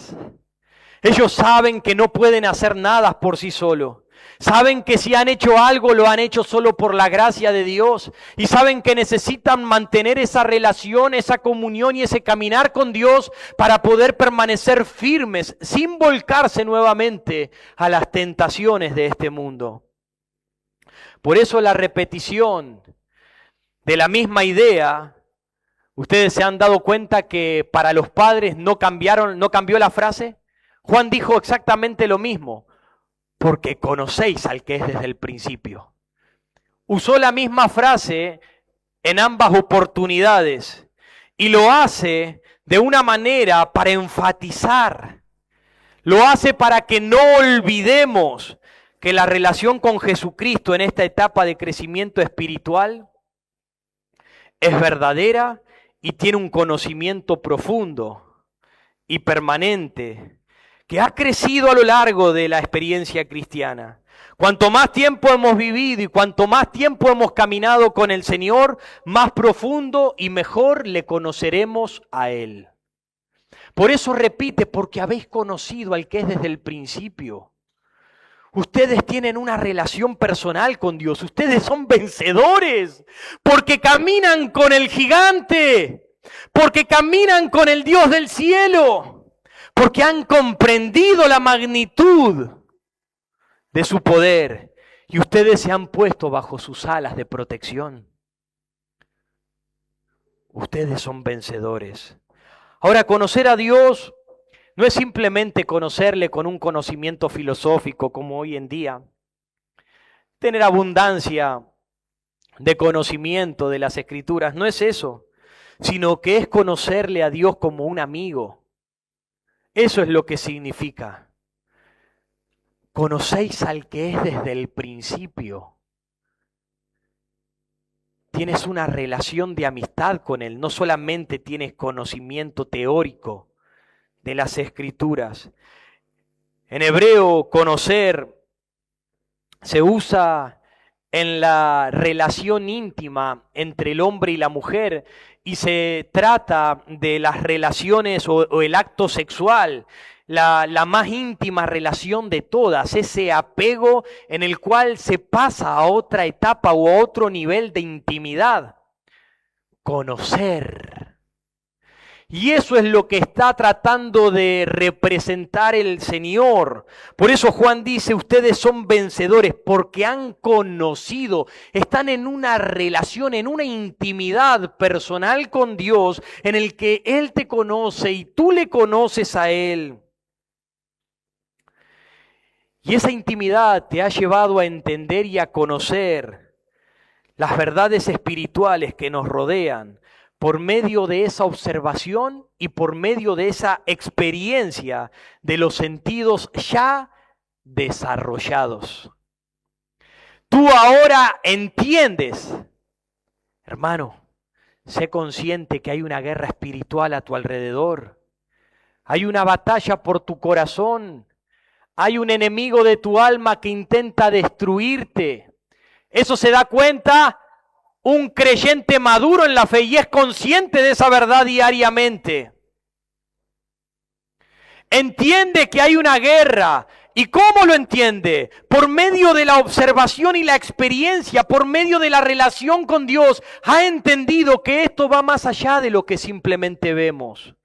Speaker 1: Ellos saben que no pueden hacer nada por sí solos. Saben que si han hecho algo, lo han hecho solo por la gracia de Dios. Y saben que necesitan mantener esa relación, esa comunión y ese caminar con Dios para poder permanecer firmes, sin volcarse nuevamente a las tentaciones de este mundo. Por eso la repetición de la misma idea. ¿Ustedes se han dado cuenta que para los padres no cambió la frase? Juan dijo exactamente lo mismo, porque conocéis al que es desde el principio. Usó la misma frase en ambas oportunidades y lo hace de una manera para enfatizar. Lo hace para que no olvidemos que la relación con Jesucristo en esta etapa de crecimiento espiritual es verdadera y tiene un conocimiento profundo y permanente que ha crecido a lo largo de la experiencia cristiana. Cuanto más tiempo hemos vivido y cuanto más tiempo hemos caminado con el Señor, más profundo y mejor le conoceremos a Él. Por eso repite, porque habéis conocido al que es desde el principio. Ustedes tienen una relación personal con Dios. Ustedes son vencedores porque caminan con el gigante, porque caminan con el Dios del cielo, porque han comprendido la magnitud de su poder y ustedes se han puesto bajo sus alas de protección. Ustedes son vencedores. Ahora, conocer a Dios no es simplemente conocerle con un conocimiento filosófico como hoy en día. Tener abundancia de conocimiento de las Escrituras, no es eso. sino que es conocerle a Dios como un amigo. Eso es lo que significa. Conocéis al que es desde el principio. Tienes una relación de amistad con Él, no solamente tienes conocimiento teórico de las Escrituras. En hebreo, conocer se usa en la relación íntima entre el hombre y la mujer y se trata de las relaciones o el acto sexual, la más íntima relación de todas, ese apego en el cual se pasa a otra etapa o a otro nivel de intimidad. Conocer. Y eso es lo que está tratando de representar el Señor. Por eso Juan dice, ustedes son vencedores porque han conocido, están en una relación, en una intimidad personal con Dios, en el que Él te conoce y tú le conoces a Él. Y esa intimidad te ha llevado a entender y a conocer las verdades espirituales que nos rodean, por medio de esa observación y por medio de esa experiencia de los sentidos ya desarrollados. Tú ahora entiendes, hermano, sé consciente que hay una guerra espiritual a tu alrededor, hay una batalla por tu corazón, hay un enemigo de tu alma que intenta destruirte. Eso se da cuenta un creyente maduro en la fe y es consciente de esa verdad diariamente. Entiende que hay una guerra. ¿Y cómo lo entiende? Por medio de la observación y la experiencia, por medio de la relación con Dios, ha entendido que esto va más allá de lo que simplemente vemos.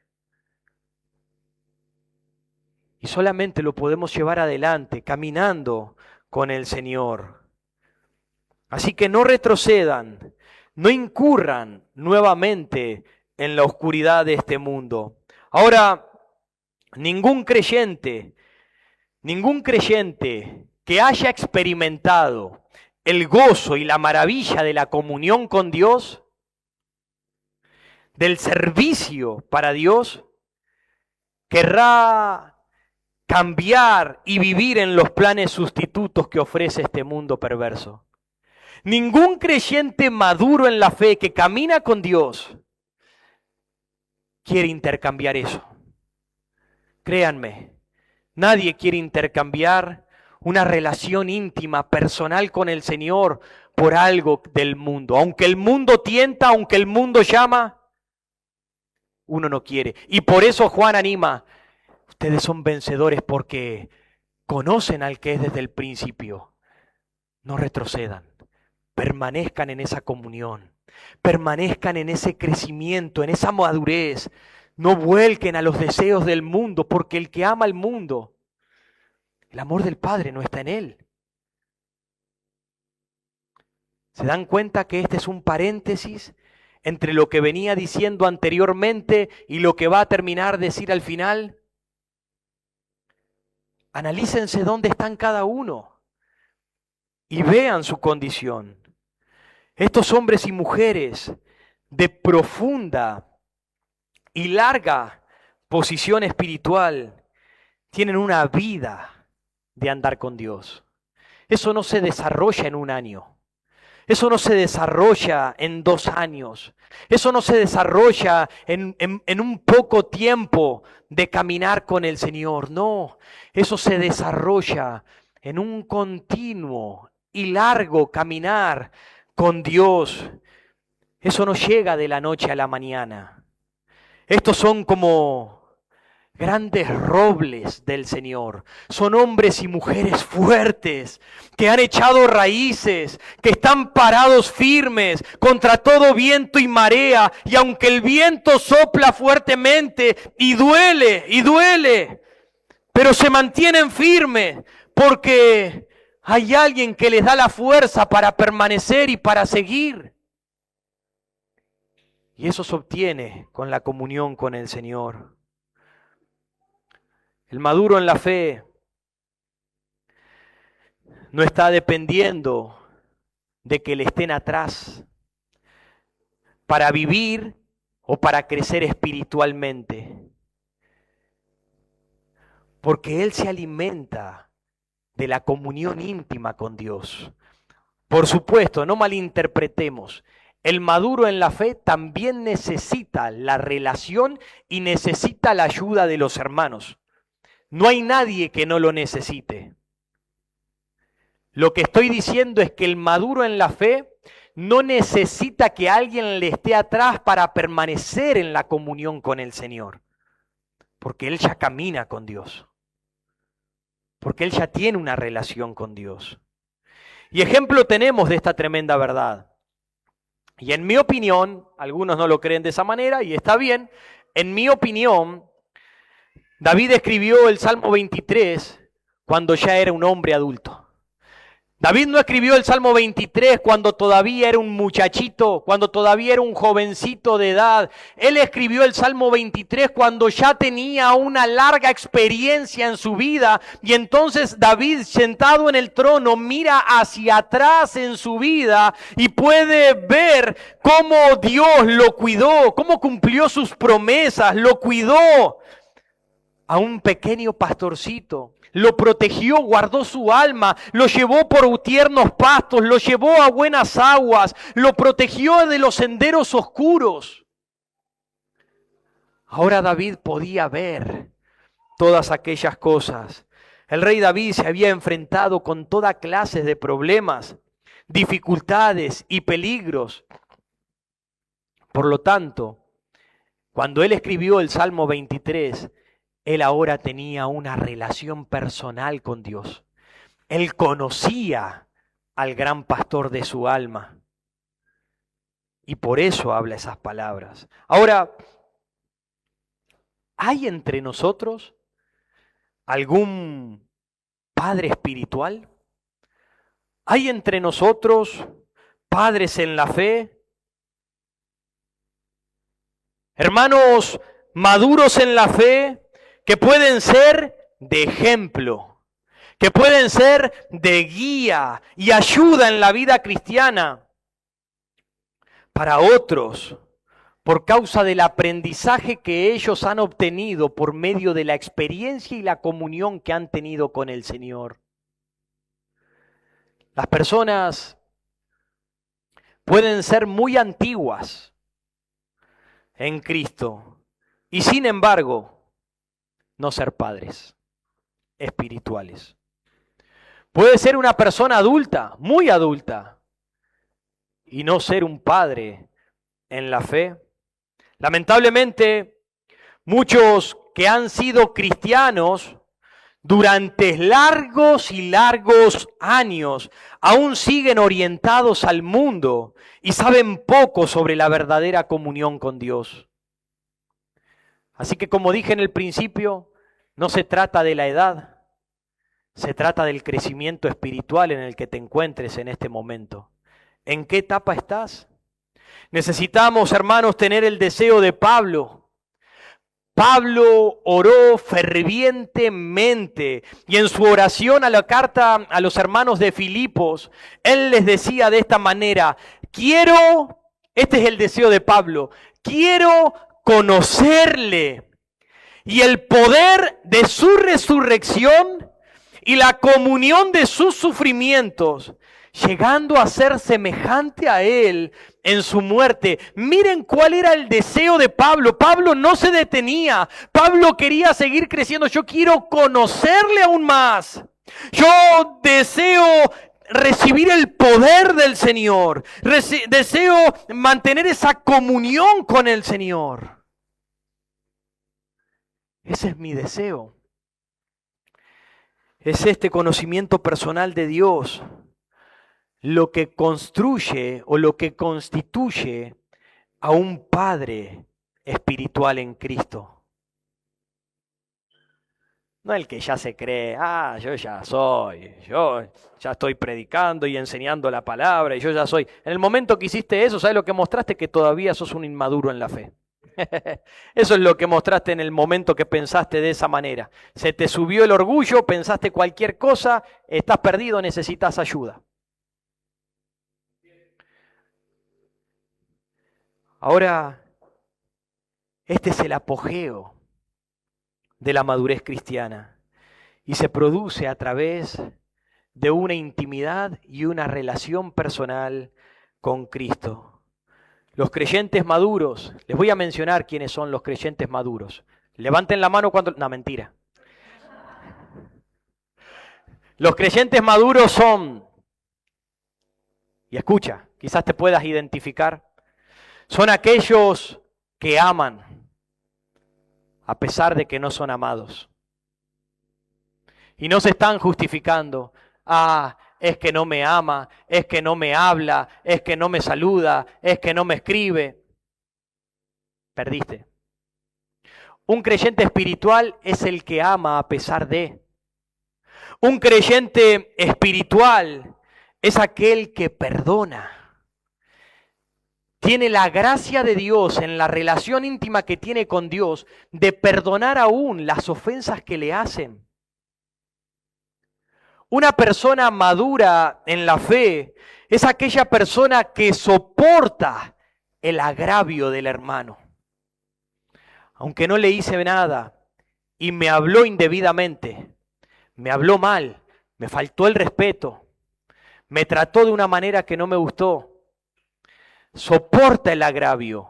Speaker 1: Y solamente lo podemos llevar adelante caminando con el Señor. Así que no retrocedan, no incurran nuevamente en la oscuridad de este mundo. Ahora, ningún creyente que haya experimentado el gozo y la maravilla de la comunión con Dios, del servicio para Dios, querrá cambiar y vivir en los planes sustitutos que ofrece este mundo perverso. Ningún creyente maduro en la fe que camina con Dios quiere intercambiar eso. Créanme, nadie quiere intercambiar una relación íntima, personal con el Señor por algo del mundo. Aunque el mundo tienta, aunque el mundo llama, uno no quiere. Y por eso Juan anima, ustedes son vencedores porque conocen al que es desde el principio. No retrocedan. Permanezcan en esa comunión, permanezcan en ese crecimiento, en esa madurez. No vuelquen a los deseos del mundo, porque el que ama al mundo, el amor del Padre no está en él. ¿Se dan cuenta que este es un paréntesis entre lo que venía diciendo anteriormente y lo que va a terminar de decir al final? Analícense dónde están cada uno y vean su condición. Estos hombres y mujeres de profunda y larga posición espiritual tienen una vida de andar con Dios. Eso no se desarrolla en un año. Eso no se desarrolla en 2 años. Eso no se desarrolla en un poco tiempo de caminar con el Señor. No, eso se desarrolla en un continuo y largo caminar con Dios. Eso no llega de la noche a la mañana. Estos son como grandes robles del Señor. Son hombres y mujeres fuertes que han echado raíces, que están parados firmes contra todo viento y marea. Y aunque el viento sopla fuertemente y duele, pero se mantienen firmes porque hay alguien que les da la fuerza para permanecer y para seguir. Y eso se obtiene con la comunión con el Señor. El maduro en la fe no está dependiendo de que le estén atrás para vivir o para crecer espiritualmente? Porque él se alimenta de la comunión íntima con Dios. Por supuesto, no malinterpretemos. El maduro en la fe también necesita la relación y necesita la ayuda de los hermanos. No hay nadie que no lo necesite. Lo que estoy diciendo es que el maduro en la fe no necesita que alguien le esté atrás para permanecer en la comunión con el Señor. Porque él ya camina con Dios. Porque él ya tiene una relación con Dios. Y ejemplo tenemos de esta tremenda verdad. Y en mi opinión, algunos no lo creen de esa manera y está bien, en mi opinión, David escribió el Salmo 23 cuando ya era un hombre adulto. David no escribió el Salmo 23 cuando todavía era un muchachito, cuando todavía era un jovencito de edad. Él escribió el Salmo 23 cuando ya tenía una larga experiencia en su vida. Y entonces David, sentado en el trono, mira hacia atrás en su vida y puede ver cómo Dios lo cuidó, cómo cumplió sus promesas, lo cuidó a un pequeño pastorcito. Lo protegió, guardó su alma, lo llevó por tiernos pastos, lo llevó a buenas aguas, lo protegió de los senderos oscuros. Ahora David podía ver todas aquellas cosas. El rey David se había enfrentado con toda clase de problemas, dificultades y peligros. Por lo tanto, cuando él escribió el Salmo 23, él ahora tenía una relación personal con Dios. Él conocía al gran pastor de su alma. Y por eso habla esas palabras. Ahora, ¿hay entre nosotros algún padre espiritual? ¿Hay entre nosotros padres en la fe? Hermanos maduros en la fe, que pueden ser de ejemplo, que pueden ser de guía y ayuda en la vida cristiana. Para otros, por causa del aprendizaje que ellos han obtenido por medio de la experiencia y la comunión que han tenido con el Señor. Las personas pueden ser muy antiguas en Cristo y sin embargo no ser padres espirituales. Puede ser una persona adulta, muy adulta, y no ser un padre en la fe. Lamentablemente, muchos que han sido cristianos durante largos y largos años aún siguen orientados al mundo y saben poco sobre la verdadera comunión con Dios. Así que, como dije en el principio, no se trata de la edad, se trata del crecimiento espiritual en el que te encuentres en este momento. ¿En qué etapa estás? Necesitamos, hermanos, tener el deseo de Pablo. Pablo oró fervientemente y en su oración a la carta a los hermanos de Filipos, él les decía de esta manera: este es el deseo de Pablo, quiero conocerle y el poder de su resurrección y la comunión de sus sufrimientos, llegando a ser semejante a él en su muerte. Miren cuál era el deseo de Pablo. Pablo no se detenía. Pablo quería seguir creciendo. Yo quiero conocerle aún más. Yo deseo recibir el poder del Señor. Deseo mantener esa comunión con el Señor. Ese es mi deseo. Es este conocimiento personal de Dios lo que construye o lo que constituye a un padre espiritual en Cristo. No el que ya se cree, yo ya estoy predicando y enseñando la palabra y yo ya soy. En el momento que hiciste eso, ¿sabes lo que mostraste? Que todavía sos un inmaduro en la fe. Eso es lo que mostraste en el momento que pensaste de esa manera. Se te subió el orgullo, pensaste cualquier cosa, estás perdido, necesitas ayuda. Ahora, Este es el apogeo de la madurez cristiana y se produce a través de una intimidad y una relación personal con Cristo. Los creyentes maduros, les voy a mencionar quiénes son los creyentes maduros. Levanten la mano cuando... No, mentira. Los creyentes maduros son, y escucha, quizás te puedas identificar, son aquellos que aman a pesar de que no son amados. Y no se están justificando. Es que no me ama, es que no me habla, es que no me saluda, es que no me escribe. Perdiste. Un creyente espiritual es el que ama a pesar de. Un creyente espiritual es aquel que perdona. Tiene la gracia de Dios en la relación íntima que tiene con Dios de perdonar aún las ofensas que le hacen. Una persona madura en la fe es aquella persona que soporta el agravio del hermano. Aunque no le hice nada y me habló indebidamente, me habló mal, me faltó el respeto, me trató de una manera que no me gustó, soporta el agravio.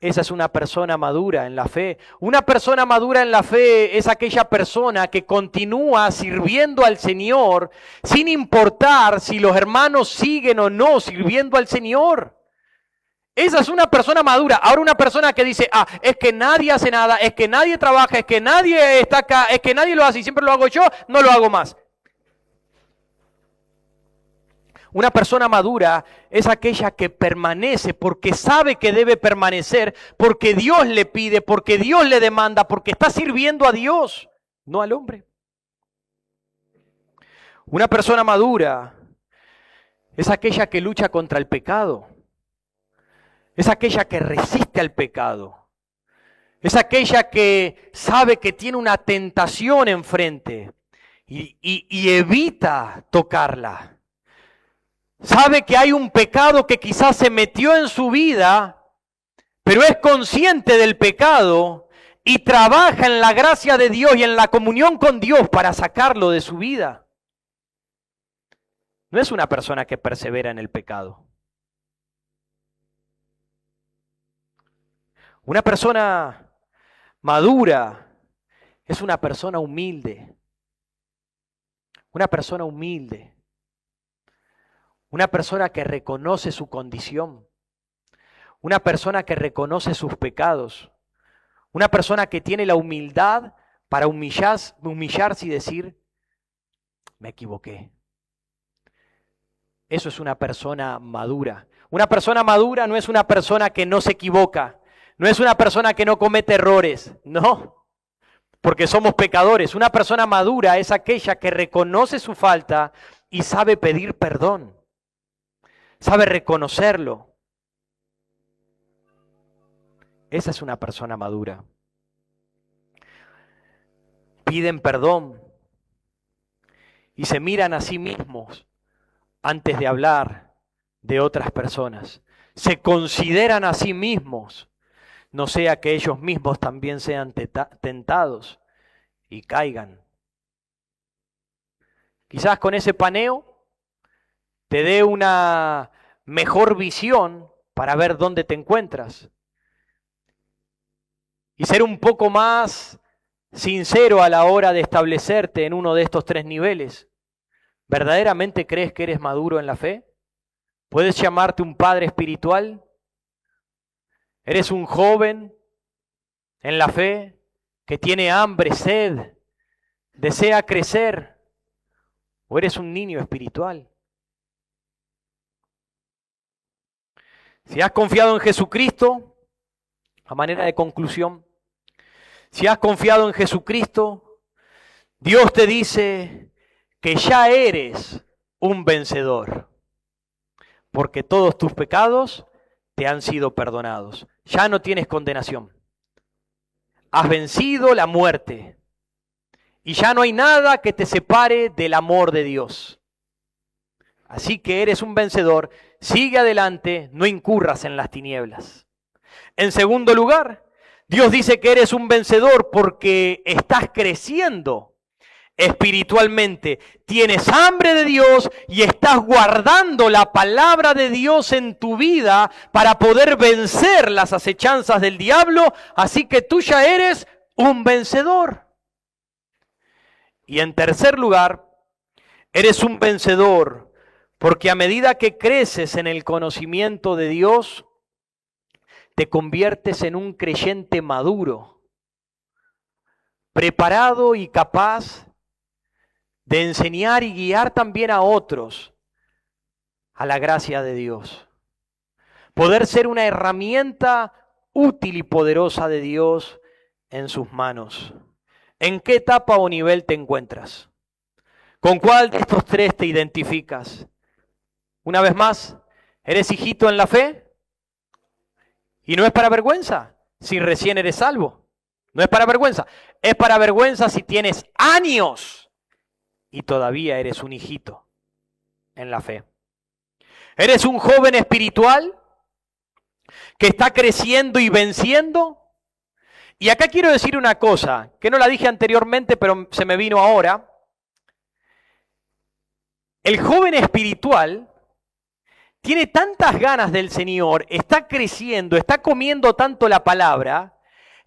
Speaker 1: Esa es una persona madura en la fe. Una persona madura en la fe es aquella persona que continúa sirviendo al Señor sin importar si los hermanos siguen o no sirviendo al Señor. Esa es una persona madura. Ahora una persona que dice, es que nadie hace nada, es que nadie trabaja, es que nadie está acá, es que nadie lo hace y siempre lo hago yo, no lo hago más. Una persona madura es aquella que permanece porque sabe que debe permanecer, porque Dios le pide, porque Dios le demanda, porque está sirviendo a Dios, no al hombre. Una persona madura es aquella que lucha contra el pecado. Es aquella que resiste al pecado. Es aquella que sabe que tiene una tentación enfrente y evita tocarla. Sabe que hay un pecado que quizás se metió en su vida, pero es consciente del pecado y trabaja en la gracia de Dios y en la comunión con Dios para sacarlo de su vida. No es una persona que persevera en el pecado. Una persona madura es una persona humilde. Una persona humilde. Una persona que reconoce su condición. Una persona que reconoce sus pecados. Una persona que tiene la humildad para humillarse y decir, me equivoqué. Eso es una persona madura. Una persona madura no es una persona que no se equivoca. No es una persona que no comete errores. No, porque somos pecadores. Una persona madura es aquella que reconoce su falta y sabe pedir perdón. Sabe reconocerlo. Esa es una persona madura. Piden perdón y se miran a sí mismos antes de hablar de otras personas. Se consideran a sí mismos, no sea que ellos mismos también sean tentados y caigan. Quizás con ese paneo te dé una mejor visión para ver dónde te encuentras. Y ser un poco más sincero a la hora de establecerte en uno de estos tres niveles. ¿Verdaderamente crees que eres maduro en la fe? ¿Puedes llamarte un padre espiritual? ¿Eres un joven en la fe que tiene hambre, sed, desea crecer? ¿O eres un niño espiritual? Si has confiado en Jesucristo, a manera de conclusión, si has confiado en Jesucristo, Dios te dice que ya eres un vencedor, porque todos tus pecados te han sido perdonados. Ya no tienes condenación. Has vencido la muerte y ya no hay nada que te separe del amor de Dios. Así que eres un vencedor, sigue adelante, no incurras en las tinieblas. En segundo lugar, Dios dice que eres un vencedor porque estás creciendo espiritualmente. Tienes hambre de Dios y estás guardando la palabra de Dios en tu vida para poder vencer las acechanzas del diablo. Así que tú ya eres un vencedor. Y en tercer lugar, eres un vencedor porque a medida que creces en el conocimiento de Dios, te conviertes en un creyente maduro, preparado y capaz de enseñar y guiar también a otros a la gracia de Dios. Poder ser una herramienta útil y poderosa de Dios en sus manos. ¿En qué etapa o nivel te encuentras? ¿Con cuál de estos tres te identificas? Una vez más, ¿eres hijito en la fe? Y no es para vergüenza si recién eres salvo. No es para vergüenza. Es para vergüenza si tienes años y todavía eres un hijito en la fe. ¿Eres un joven espiritual que está creciendo y venciendo? Y acá quiero decir una cosa, que no la dije anteriormente, pero se me vino ahora. El joven espiritual tiene tantas ganas del Señor, está creciendo, está comiendo tanto la palabra,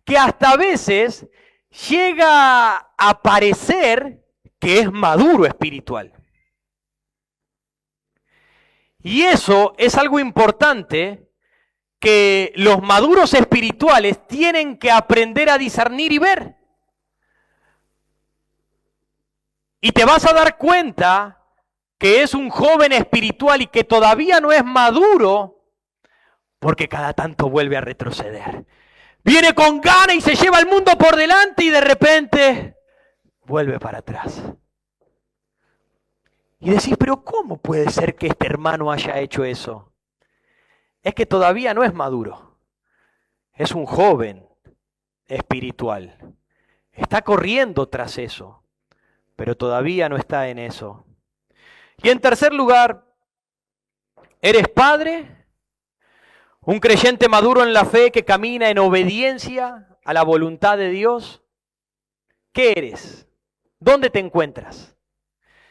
Speaker 1: que hasta a veces llega a parecer que es maduro espiritual. Y eso es algo importante que los maduros espirituales tienen que aprender a discernir y ver. Y te vas a dar cuenta que es un joven espiritual y que todavía no es maduro, porque cada tanto vuelve a retroceder. Viene con ganas y se lleva el mundo por delante y de repente vuelve para atrás. Y decís, pero ¿cómo puede ser que este hermano haya hecho eso? Es que todavía no es maduro. Es un joven espiritual. Está corriendo tras eso, pero todavía no está en eso. Y en tercer lugar, ¿eres padre? ¿Un creyente maduro en la fe que camina en obediencia a la voluntad de Dios? ¿Qué eres? ¿Dónde te encuentras?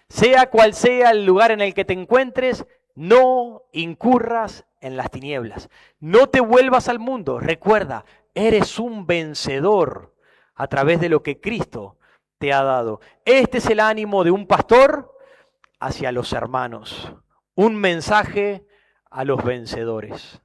Speaker 1: Sea cual sea el lugar en el que te encuentres, no incurras en las tinieblas. No te vuelvas al mundo. Recuerda, eres un vencedor a través de lo que Cristo te ha dado. Este es el ánimo de un pastor hacia los hermanos. Un mensaje a los vencedores.